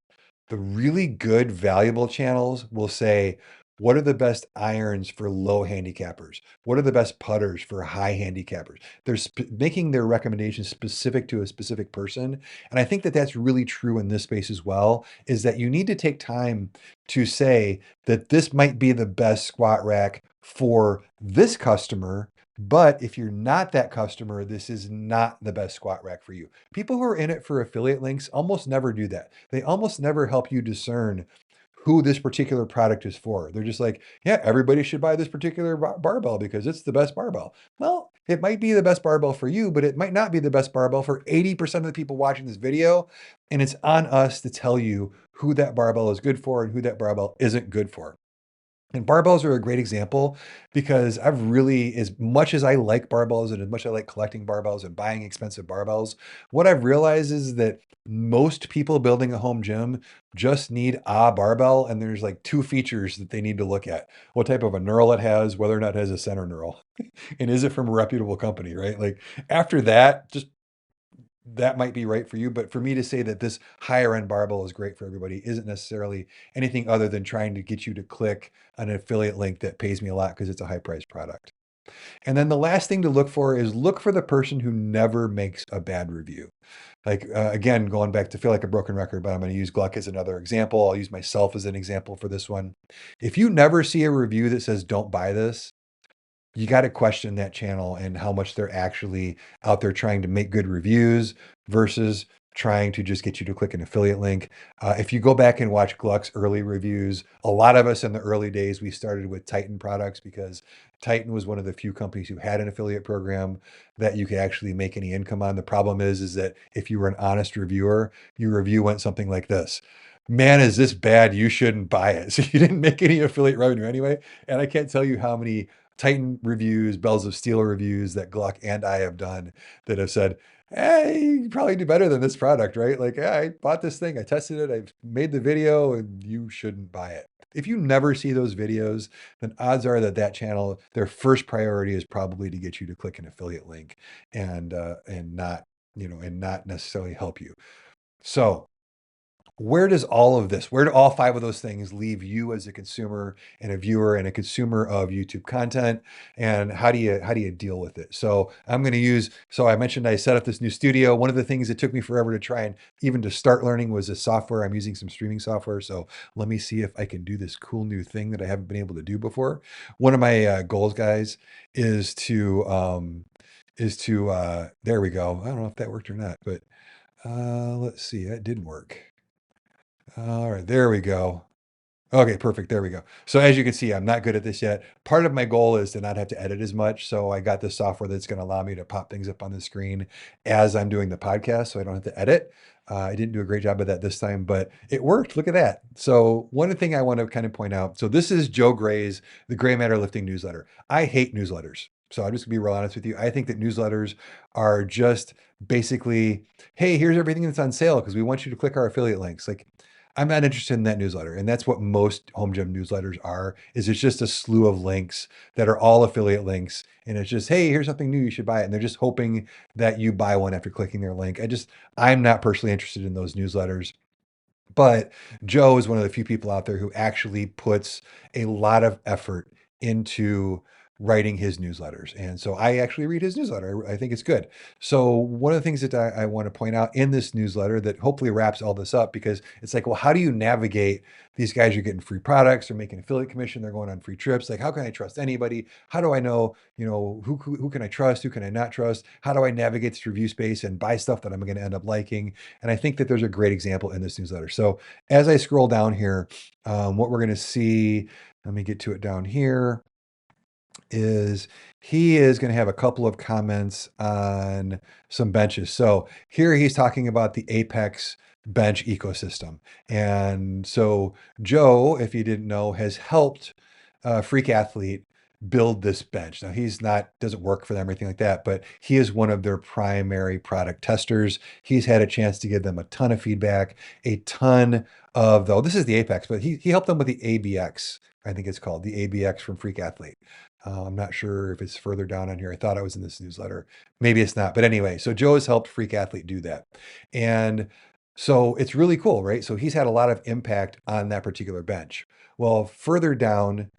The really good, valuable channels will say, what are the best irons for low handicappers? What are the best putters for high handicappers? They're making their recommendations specific to a specific person. And I think that that's really true in this space as well, is that you need to take time to say that this might be the best squat rack for this customer. But if you're not that customer, this is not the best squat rack for you. People who are in it for affiliate links almost never do that. They almost never help you discern who this particular product is for. They're just like, yeah, everybody should buy this particular barbell because it's the best barbell. Well, it might be the best barbell for you, but it might not be the best barbell for 80% of the people watching this video. And it's on us to tell you who that barbell is good for and who that barbell isn't good for. And barbells are a great example because I've really, as much as I like barbells and as much as I like collecting barbells and buying expensive barbells, what I've realized is that most people building a home gym just need a barbell. And there's like two features that they need to look at: what type of a knurl it has, whether or not it has a center knurl, and is it from a reputable company, right? Like after that, just that might be right for you. But for me to say that this higher end barbell is great for everybody isn't necessarily anything other than trying to get you to click an affiliate link that pays me a lot because it's a high priced product. And then the last thing to look for is look for the person who never makes a bad review. Like, again, going back to feel like a broken record, but I'm going to use Gluck as another example. I'll use myself as an example for this one. If you never see a review that says, don't buy this, you got to question that channel and how much they're actually out there trying to make good reviews versus trying to just get you to click an affiliate link. If you go back and watch Gluck's early reviews, a lot of us in the early days, we started with Titan products because Titan was one of the few companies who had an affiliate program that you could actually make any income on. The problem is that if you were an honest reviewer, your review went something like this: man, is this bad? You shouldn't buy it. So you didn't make any affiliate revenue anyway. And I can't tell you how many Titan reviews, Bells of Steel reviews that Gluck and I have done that have said, hey, you probably do better than this product, right? Like, yeah, I bought this thing, I tested it, I've made the video, and you shouldn't buy it. If you never see those videos, then odds are that that channel, their first priority is probably to get you to click an affiliate link and not, and not necessarily help you. So where does all of this, where do all five of those things leave you as a consumer and a viewer and a consumer of YouTube content? And how do you deal with it? So I'm going to use, so I mentioned I set up this new studio. One of the things that took me forever to try and even to start learning was the software. I'm using some streaming software. So let me see if I can do this cool new thing that I haven't been able to do before. One of my goals, guys, is to, there we go. I don't know if that worked or not, but let's see, that didn't work. All right, there we go. Okay, perfect. There we go. So as you can see, I'm not good at this yet. Part of my goal is to not have to edit as much. So I got this software that's going to allow me to pop things up on the screen as I'm doing the podcast, so I don't have to edit. I didn't do a great job of that this time, but it worked. Look at that. So one thing I want to kind of point out. So this is Joe Gray's The Gray Matter Lifting newsletter. I hate newsletters. So I'm just gonna be real honest with you. I think that newsletters are just basically, hey, here's everything that's on sale because we want you to click our affiliate links. Like, I'm not interested in that newsletter. And that's what most home gym newsletters are, is it's just a slew of links that are all affiliate links. And it's just, hey, here's something new, you should buy it. And they're just hoping that you buy one after clicking their link. I'm not personally interested in those newsletters. But Joe is one of the few people out there who actually puts a lot of effort into writing his newsletters. And so I actually read his newsletter. I think it's good. So one of the things that I want to point out in this newsletter that hopefully wraps all this up, because it's like, well, how do you navigate these guys? Are getting free products, they're making affiliate commission, they're going on free trips. Like, how can I trust anybody? How do I know, who can I trust? Who can I not trust? How do I navigate this review space and buy stuff that I'm going to end up liking? And I think that there's a great example in this newsletter. So as I scroll down here, what we're going to see, let me get to it down here, is he is going to have a couple of comments on some benches. So here he's talking about the Apex bench ecosystem. And so Joe, if you didn't know, has helped Freak Athlete build this bench. Now doesn't work for them or anything like that, but he is one of their primary product testers. He's had a chance to give them a ton of feedback, a ton of, though this is the Apex, but he helped them with the ABX. I think it's called the ABX from Freak Athlete. I'm not sure if it's further down on here. I thought I was in this newsletter. Maybe it's not. But anyway, so Joe has helped Freak Athlete do that. And so it's really cool, right? So he's had a lot of impact on that particular bench. Well, further down,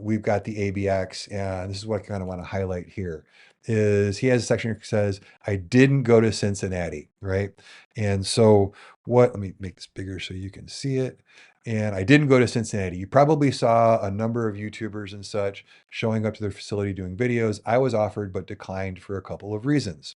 we've got the ABX, and this is what I kind of want to highlight here, is he has a section that says, I didn't go to Cincinnati, right? And so let me make this bigger so you can see it. And I didn't go to Cincinnati. You probably saw a number of YouTubers and such showing up to their facility doing videos. I was offered but declined for a couple of reasons.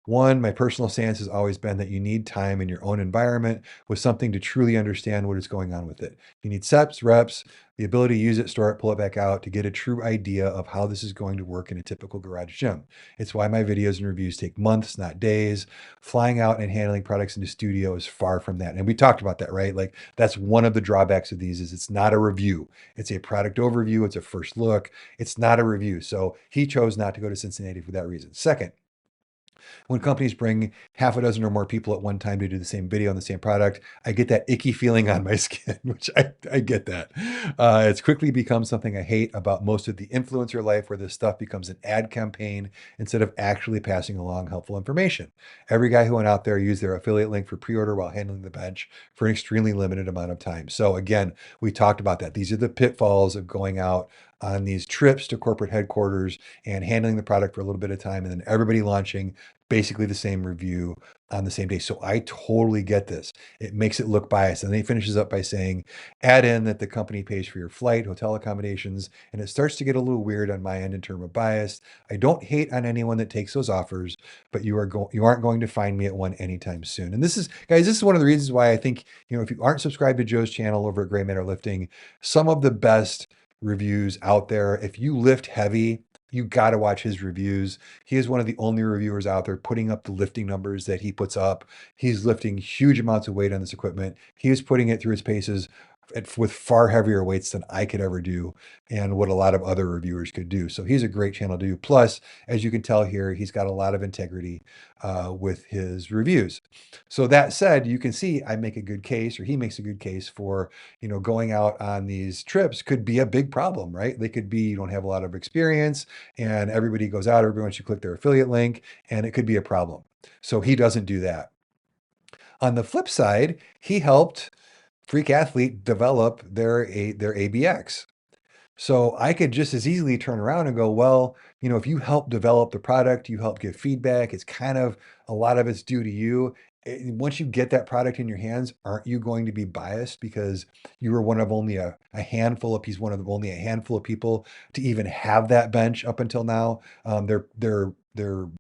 One, my personal stance has always been that you need time in your own environment with something to truly understand what is going on with it. You need steps, reps, the ability to use it, store it, pull it back out to get a true idea of how this is going to work in a typical garage gym. It's why my videos and reviews take months, not days. Flying out and handling products into studio is far from that. And we talked about that, right? Like, that's one of the drawbacks of these is it's not a review. It's a product overview. It's a first look. It's not a review. So he chose not to go to Cincinnati for that reason. Second, when companies bring half a dozen or more people at one time to do the same video on the same product, I get that icky feeling on my skin, which I get that. It's quickly become something I hate about most of the influencer life, where this stuff becomes an ad campaign instead of actually passing along helpful information. Every guy who went out there used their affiliate link for pre-order while handling the bench for an extremely limited amount of time. So again, we talked about that. These are the pitfalls of going out on these trips to corporate headquarters and handling the product for a little bit of time, and then everybody launching basically the same review on the same day. So I totally get this. It makes it look biased. And then he finishes up by saying, add in that the company pays for your flight, hotel accommodations, and it starts to get a little weird on my end in terms of bias. I don't hate on anyone that takes those offers, but you aren't going to find me at one anytime soon. And this is, guys, this is one of the reasons why I think, if you aren't subscribed to Joe's channel over at Gray Matter Lifting, some of the best reviews out there, if you lift heavy, you got to watch his reviews. He is one of the only reviewers out there putting up the lifting numbers that he puts up. He's lifting huge amounts of weight on this equipment. He is putting it through his paces with far heavier weights than I could ever do, and what a lot of other reviewers could do. So he's a great channel to do. Plus, as you can tell here, he's got a lot of integrity with his reviews. So that said, you can see I make a good case, or he makes a good case for, going out on these trips could be a big problem, right? They could be, you don't have a lot of experience and everybody goes out, everyone should click their affiliate link, and it could be a problem. So he doesn't do that. On the flip side, he helped Freak Athlete develop their ABX. So I could just as easily turn around and go, well, if you help develop the product, you help give feedback, it's kind of, a lot of it's due to you. Once you get that product in your hands, aren't you going to be biased because you were one of only a handful of, he's one of only a handful of people to even have that bench up until now. Their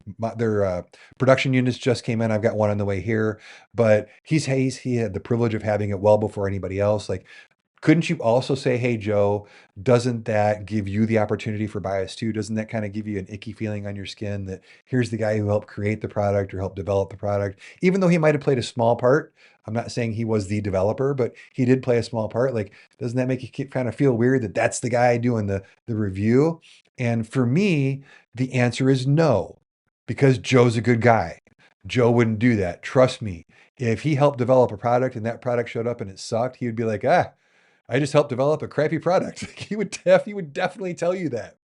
production units just came in. I've got one on the way here, but he had the privilege of having it well before anybody else. Like, couldn't you also say, hey, Joe, doesn't that give you the opportunity for bias too? Doesn't that kind of give you an icky feeling on your skin that here's the guy who helped create the product or helped develop the product, even though he might have played a small part? I'm not saying he was the developer, but he did play a small part. Like, doesn't that make you kind of feel weird that that's the guy doing the review? And for me, the answer is no, because Joe's a good guy. Joe wouldn't do that. Trust me. If he helped develop a product and that product showed up and it sucked, he would be like, I just helped develop a crappy product. He would definitely tell you that.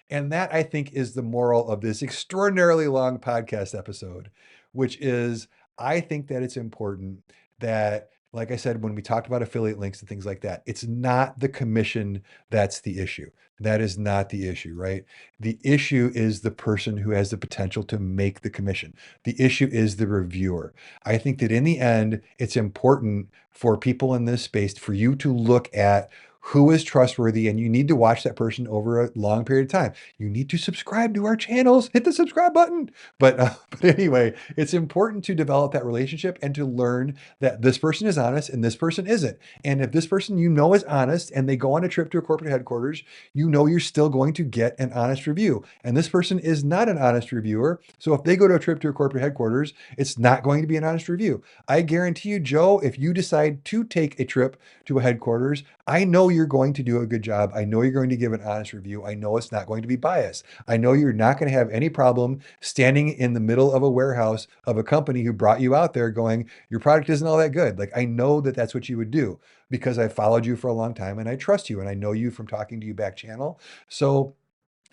And that, I think, is the moral of this extraordinarily long podcast episode, which is I think that it's important that, like I said, when we talked about affiliate links and things like that, it's not the commission that's the issue. That is not the issue, right? The issue is the person who has the potential to make the commission. The issue is the reviewer. I think that in the end, it's important for people in this space for you to look at who is trustworthy, and you need to watch that person over a long period of time. You need to subscribe to our channels, hit the subscribe button. But anyway, it's important to develop that relationship and to learn that this person is honest and this person isn't. And if this person you know is honest and they go on a trip to a corporate headquarters, you know you're still going to get an honest review. And this person is not an honest reviewer. So if they go to a trip to a corporate headquarters, it's not going to be an honest review. I guarantee you, Joe, if you decide to take a trip to a headquarters, I know you're going to do a good job. I know you're going to give an honest review. I know it's not going to be biased. I know you're not going to have any problem standing in the middle of a warehouse of a company who brought you out there going, your product isn't all that good. Like, I know that that's what you would do because I followed you for a long time and I trust you and I know you from talking to you back channel. So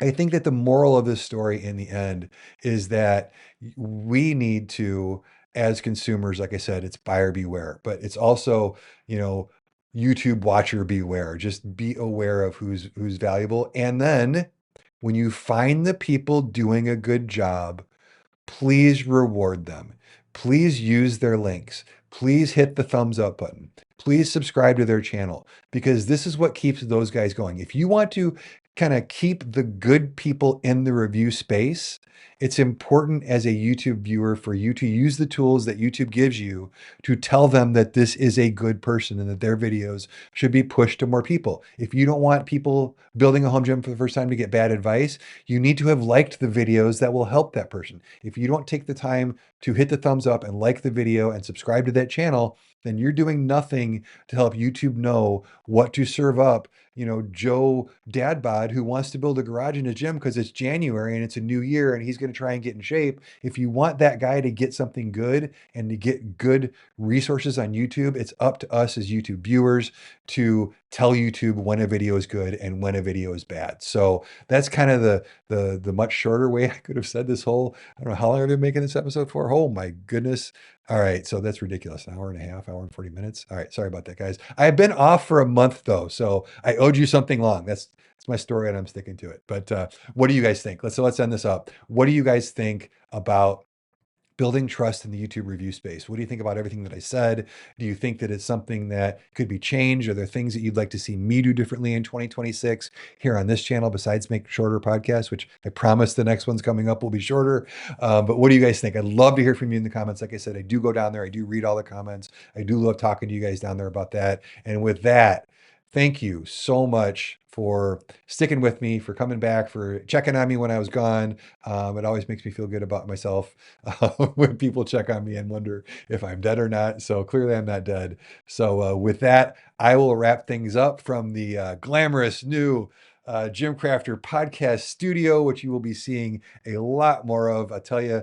I think that the moral of this story in the end is that we need to, as consumers, like I said, it's buyer beware, but it's also, YouTube watcher beware. Just be aware of who's valuable. And then when you find the people doing a good job, please reward them. Please use their links. Please hit the thumbs up button. Please subscribe to their channel because this is what keeps those guys going. If you want to kind of keep the good people in the review space, it's important as a YouTube viewer for you to use the tools that YouTube gives you to tell them that this is a good person and that their videos should be pushed to more people. If you don't want people building a home gym for the first time to get bad advice, you need to have liked the videos that will help that person. If you don't take the time to hit the thumbs up and like the video and subscribe to that channel, then you're doing nothing to help YouTube know what to serve up, Joe Dadbod, who wants to build a garage in his gym because it's January and it's a new year and he's going to try and get in shape. If you want that guy to get something good and to get good resources on YouTube, it's up to us as YouTube viewers to tell YouTube when a video is good and when a video is bad. So that's kind of the much shorter way I could have said this whole, I don't know how long I've been making this episode for. Oh my goodness. All right. So that's ridiculous. An hour and a half, hour and 40 minutes. All right. Sorry about that, guys. I've been off for a month though. So I owed you something long. That's my story and I'm sticking to it. But what do you guys think? Let's end this up. What do you guys think about building trust in the YouTube review space? What do you think about everything that I said? Do you think that it's something that could be changed? Are there things that you'd like to see me do differently in 2026 here on this channel besides make shorter podcasts, which I promise the next one's coming up will be shorter. But what do you guys think? I'd love to hear from you in the comments. Like I said, I do go down there. I do read all the comments. I do love talking to you guys down there about that. And with that, thank you so much for sticking with me, for coming back, for checking on me when I was gone. It always makes me feel good about myself when people check on me and wonder if I'm dead or not. So clearly I'm not dead. So with that, I will wrap things up from the glamorous new GymCrafter podcast studio, which you will be seeing a lot more of. I tell you,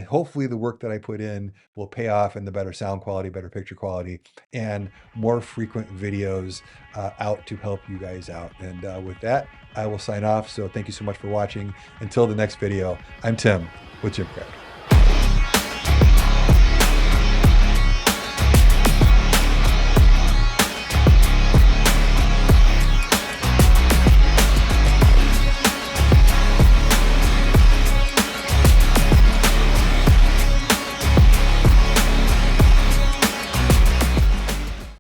hopefully the work that I put in will pay off in the better sound quality, better picture quality, and more frequent videos out to help you guys out. And with that, I will sign off. So thank you so much for watching. Until the next video, I'm Tim with GymCrafter.